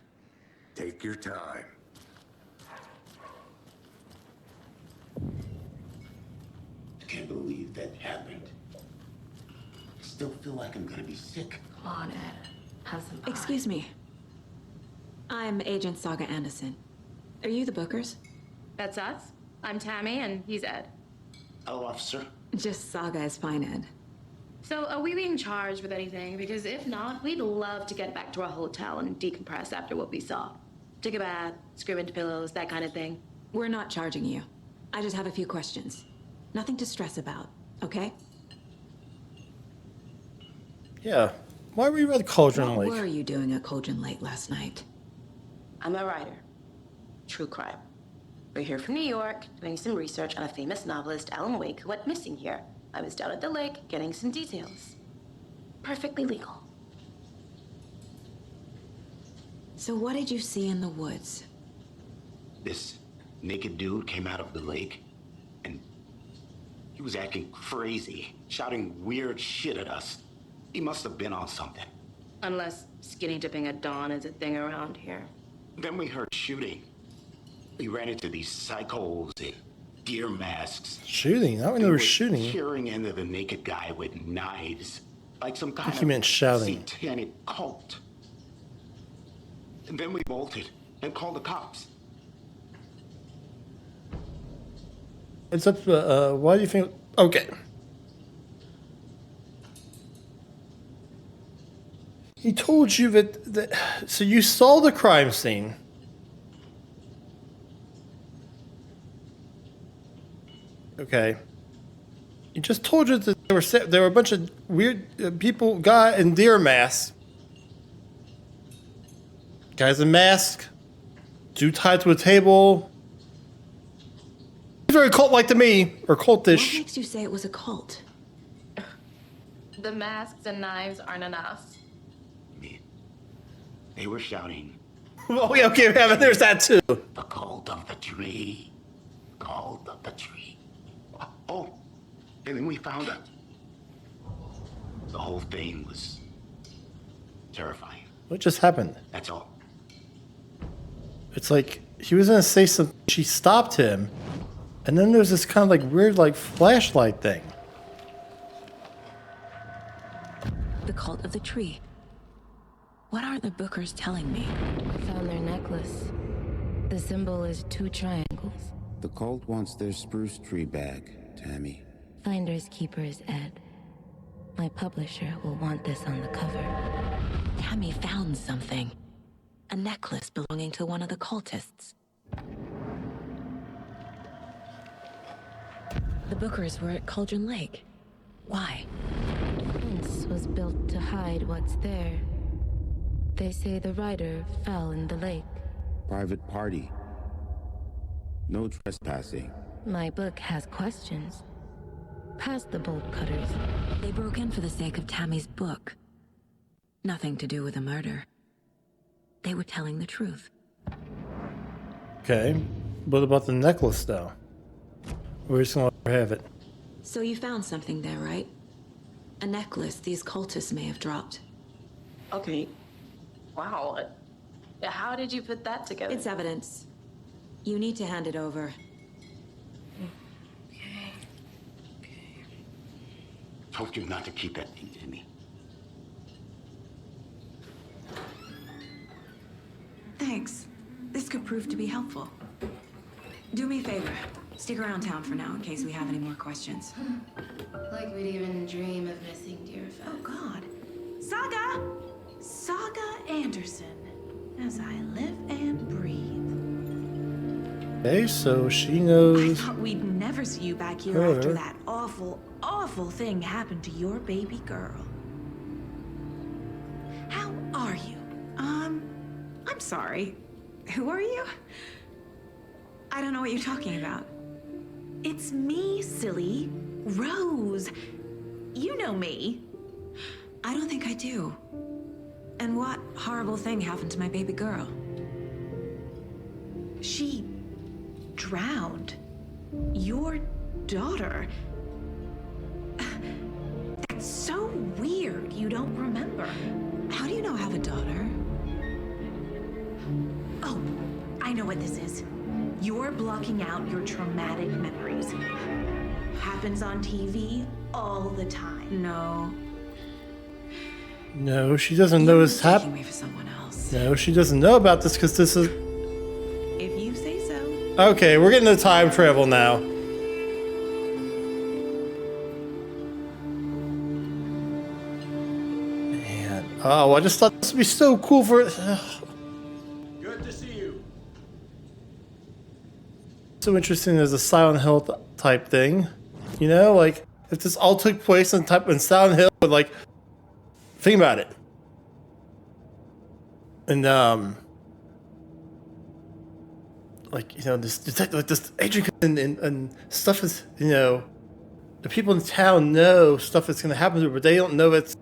Take your time. I can't believe that happened. I still feel like I'm gonna be sick. Come on, Ed. Have some pie. Excuse me. I'm Agent Saga Anderson. Are you the Bookers? That's us. I'm Tammy, and he's Ed. Hello, officer. Just Saga is fine, Ed. So, are we being charged with anything? Because if not, we'd love to get back to our hotel and decompress after what we saw. Take a bath, scream into pillows, that kind of thing. We're not charging you. I just have a few questions. Nothing to stress about, okay? Yeah. Why were you at Cauldron Lake? What were you doing at Cauldron Lake last night? I'm a writer. True crime. We're here from New York, doing some research on a famous novelist, Alan Wake, who went missing here. I was down at the lake, getting some details. Perfectly legal. So what did you see in the woods? This naked dude came out of the lake, and he was acting crazy, shouting weird shit at us. He must have been on something. Unless skinny dipping at dawn is a thing around here. Then we heard shooting. We ran into these psychos in deer masks. Shooting? I didn't know they were shooting. Tearing into the naked guy with knives, like some kind I think he meant shouting. satanic cult. And then we bolted and called the cops. It's up. Why do you think? Okay. He told you that. So you saw the crime scene. Okay. He just told you that there were a bunch of weird people, guy in deer masks. Guys in masks. Dude tied to a table. Very cult-like to me, or cultish. What makes you say it was a cult? The masks and knives aren't enough. They were shouting. Oh, yeah, okay, yeah, there's that too. The cult of the tree. Cult of the tree. Oh, and then we found it. The whole thing was terrifying. What just happened? That's all. It's like he was gonna say something. She stopped him, and then there's this kind of like weird like flashlight thing. The cult of the tree. What are the Bookers telling me? Found their necklace. The symbol is 2 triangles. The cult wants their spruce tree back, Tammy. Finders keepers, Ed. My publisher will want this on the cover. Tammy found something. A necklace belonging to one of the cultists. The Bookers were at Cauldron Lake. Why? The fence was built to hide what's there. They say the writer fell in the lake. Private party. No trespassing. My book has questions. Past the bolt cutters. They broke in for the sake of Tammy's book. Nothing to do with a murder. They were telling the truth. Okay. What about the necklace, though? We're just gonna let her have it. So you found something there, right? A necklace these cultists may have dropped. Okay. Wow. How did you put that together? It's evidence. You need to hand it over. Told you not to keep that thing to me. Thanks. This could prove to be helpful. Do me a favor. Stick around town for now in case we have any more questions. Like we'd even dream of missing dear friends. Oh, God. Saga! Saga Anderson. As I live and breathe. Okay, so she knows. I thought we'd never see you back here her. after that awful, awful thing happened to your baby girl. How are you? I'm sorry. Who are you? I don't know what you're talking about. It's me, silly. Rose. You know me. I don't think I do. And what horrible thing happened to my baby girl? She drowned. Your daughter. That's so weird you don't remember. How do you know I have a daughter? Oh, I know what this is. You're blocking out your traumatic memories. Happens on TV all the time. No. No, she doesn't know it's taking happening. me for someone else. No, she doesn't know about this because this is... If you say so. Okay, we're getting to time travel now. Man. Oh, I just thought this would be so cool for... Good to see you. So interesting as a Silent Hill type thing. You know, like, if this all took place in Silent Hill, but like, think about it. And, like, you know, this detective, like this agent and stuff is, you know, the people in town know stuff that's going to happen to her, but they don't know it's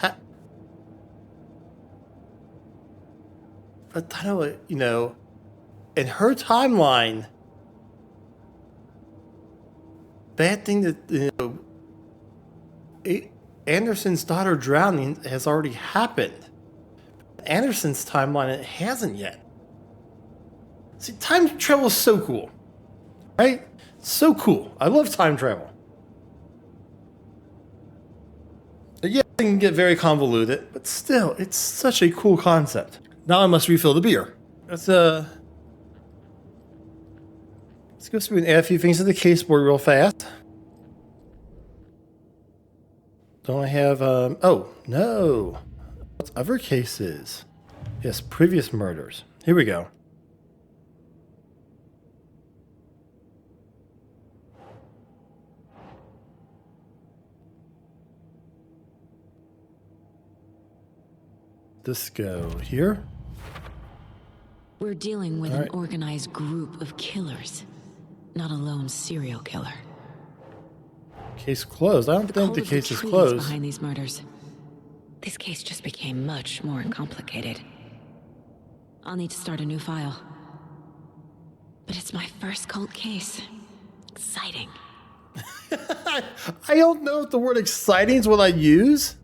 but I know, you know, in her timeline, bad thing that, you know, Anderson's daughter drowning has already happened. Anderson's timeline, it hasn't yet. See, time travel is so cool, right? So cool. I love time travel. Yeah, it can get very convoluted, but still, it's such a cool concept. Now I must refill the beer. Let's go through and add a few things to the case board real fast. Don't I have, oh, no. What's other cases? Yes, previous murders. Here we go. This go here. We're dealing with an organized group of killers, not a lone serial killer. Case closed. I don't think the case is closed. Behind these murders. This case just became much more complicated. I'll need to start a new file. But it's my first cult case. Exciting. I don't know if the word exciting is what I use.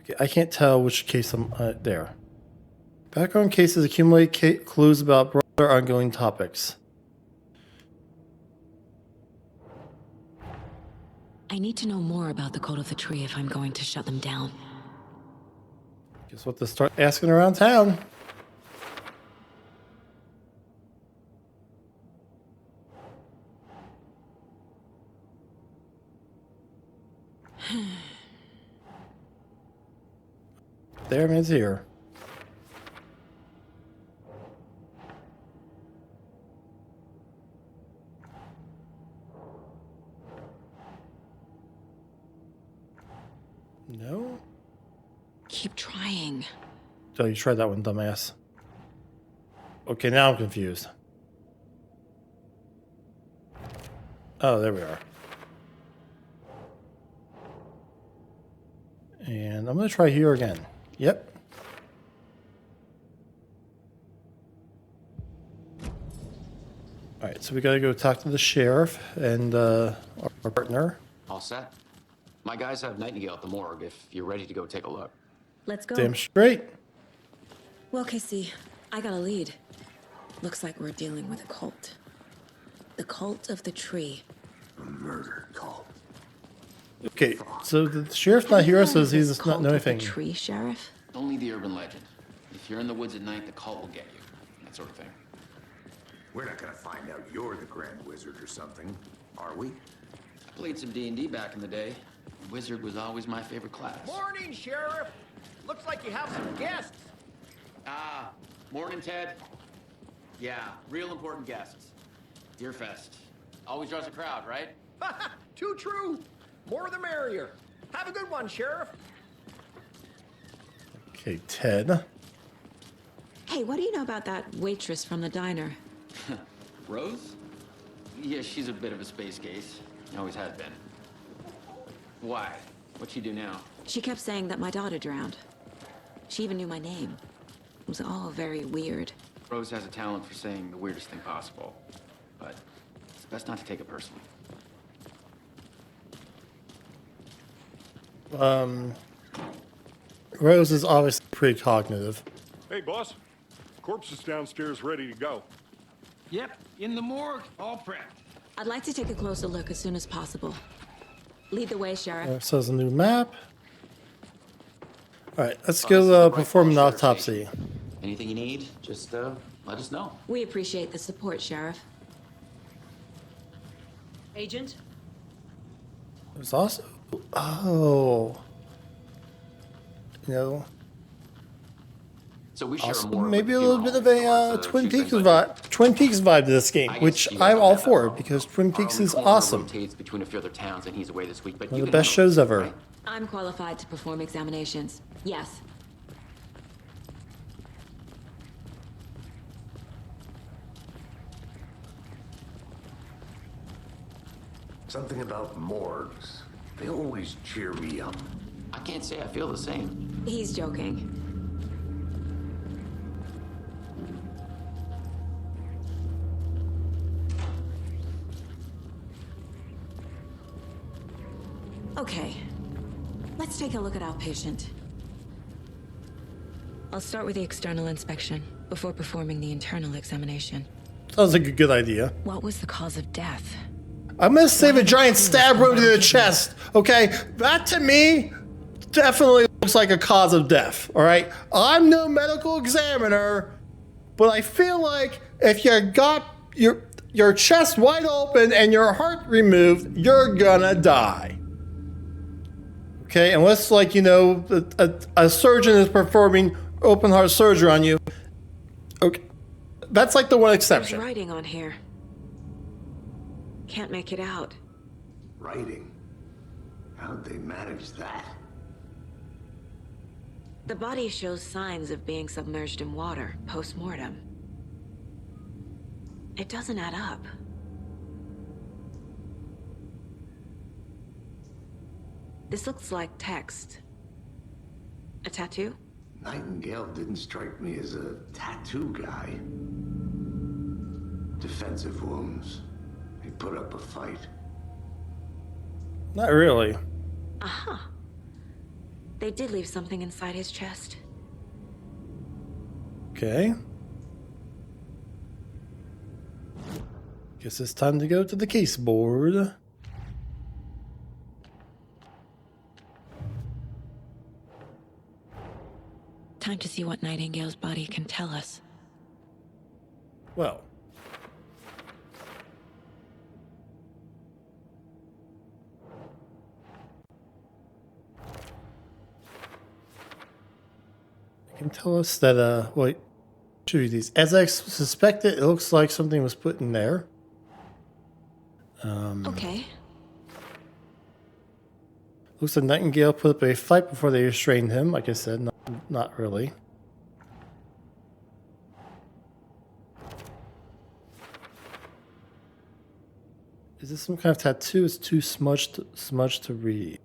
Okay, I can't tell which case I'm there. Background cases accumulate clues about broader ongoing topics. I need to know more about the Code of the Tree if I'm going to shut them down. Guess what to start asking around town. There, man's here. No? Keep trying. Oh, you tried that one, dumbass. Okay, now I'm confused. Oh, there we are. And I'm going to try here again. Yep. Alright, so we got to go talk to the sheriff and our partner. All set? My guys have Nightingale at the morgue if you're ready to go take a look. Let's go. Damn straight. Well, Casey, I got a lead. Looks like we're dealing with a cult. The Cult of the Tree. A murder cult. Okay, so the sheriff's not here, so he does not know anything. Tree, Sheriff? Only the urban legend. If you're in the woods at night, the cult will get you. That sort of thing. We're not gonna find out you're the Grand Wizard or something, are we? I played some D&D back in the day. Wizard was always my favorite class. Morning, Sheriff. Looks like you have some guests. Ah, morning, Ted. Yeah, real important guests. Deerfest. Always draws a crowd, right? Too true. More the merrier. Have a good one, Sheriff. Okay, Ted. Hey, what do you know about that waitress from the diner? Rose? Yeah, she's a bit of a space case. Always has been. Why? What'd she do now? She kept saying that my daughter drowned. She even knew my name. It was all very weird. Rose has a talent for saying the weirdest thing possible. But it's best not to take it personally. Rose is obviously pretty cognitive. Hey, boss. Corpse is downstairs ready to go. Yep, in the morgue, all prepped. I'd like to take a closer look as soon as possible. Lead the way, Sheriff. Says a new map. Alright, let's go perform an autopsy. Anything you need, just let us know. We appreciate the support, Sheriff. Agent? There's also... Oh. You know... So we share Also, more maybe a little bit of a Twin Peaks vibe to this game, which I'm all for, because Twin Peaks is awesome. Between a few other towns, and he's away this week, but One of the best shows ever. I'm qualified to perform examinations. Yes. Something about morgues. They always cheer me up. I can't say I feel the same. He's joking. Okay, let's take a look at our patient. I'll start with the external inspection before performing the internal examination. Sounds like a good idea. What was the cause of death? I'm gonna save a giant stab wound to the chest, okay? That to me definitely looks like a cause of death, alright? I'm no medical examiner, but I feel like if you got your chest wide open and your heart removed, you're gonna die. Okay, unless, like, you know, a surgeon is performing open heart surgery on you. Okay, that's like the one exception. There's writing on here. Can't make it out. Writing? How'd they manage that? The body shows signs of being submerged in water post-mortem. It doesn't add up. This looks like text. A tattoo? Nightingale didn't strike me as a tattoo guy. Defensive wounds. He put up a fight. Not really. Aha. They did leave something inside his chest. Okay. Guess it's time to go to the case board. Time to see what Nightingale's body can tell us. Well. It can tell us that, wait, show you these. As I suspected, it looks like something was put in there. Okay. Looks like Nightingale put up a fight before they restrained him. Like I said, not really. Is this some kind of tattoo? It's too smudged to read.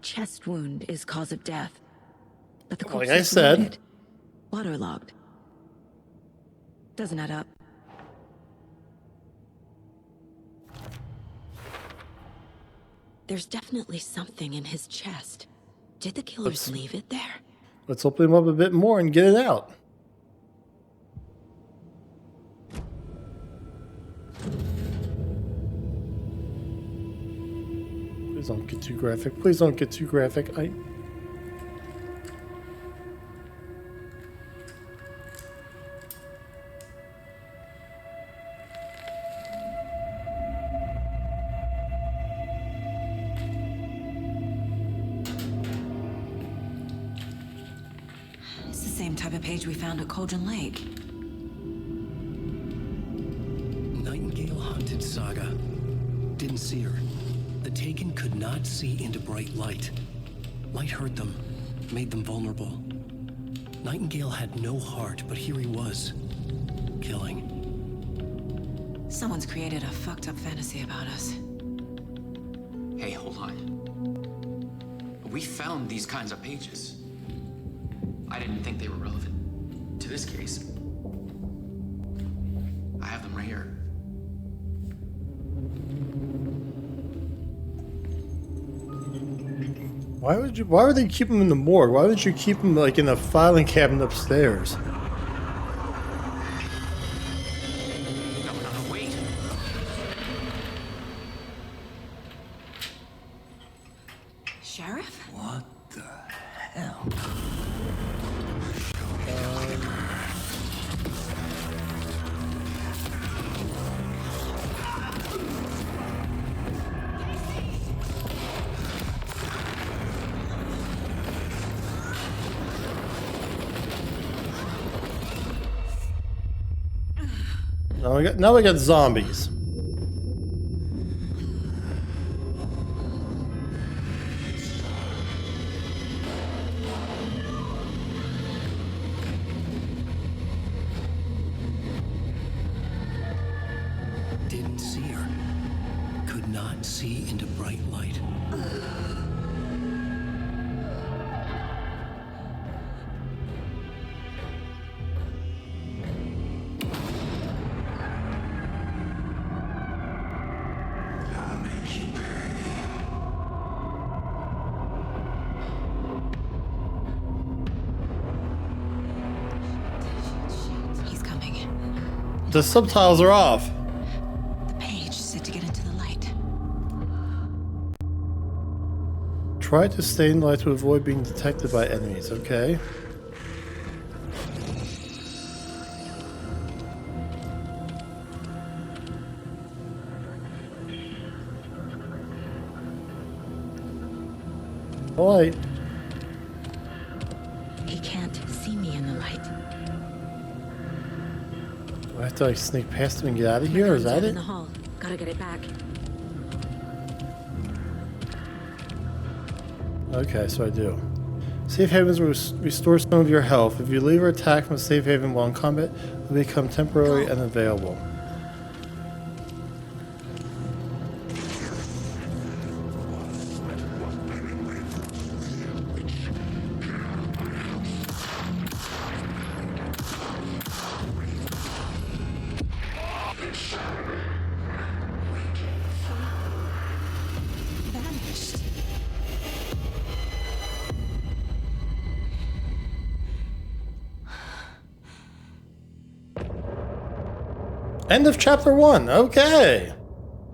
Chest wound is cause of death. But the Like corpse I is said. loaded, waterlogged. Doesn't add up. There's definitely something in his chest. Did the killers leave it there? Let's open him up a bit more and get it out. Please don't get too graphic. Please don't get too graphic. It's the same type of page we found at Cauldron Lake. Nightingale hunted Saga. Didn't see her. The Taken could not see into bright light. Light hurt them, made them vulnerable. Nightingale had no heart, but here he was, killing. Someone's created a fucked up fantasy about us. Hey, hold on. We found these kinds of pages. I didn't think they were relevant to this case. I have them right here. Why would they keep him in the morgue? Why would you keep him like in a filing cabinet upstairs? No, wait. Sheriff? What the hell? Now we got zombies. Didn't see her. Could not see into bright light. He's coming. The subtitles are off. The page said to get into the light. Try to stay in light to avoid being detected by enemies. Okay. Light. He can't see me in the light. Do I have to like sneak past him and get out of here? Is that In it? the hall. Gotta get it back. Okay, so I do. Safe havens will restore some of your health. If you leave or attack from a safe haven while in combat, it will become temporary and unavailable. Vanished. End of chapter 1. Okay.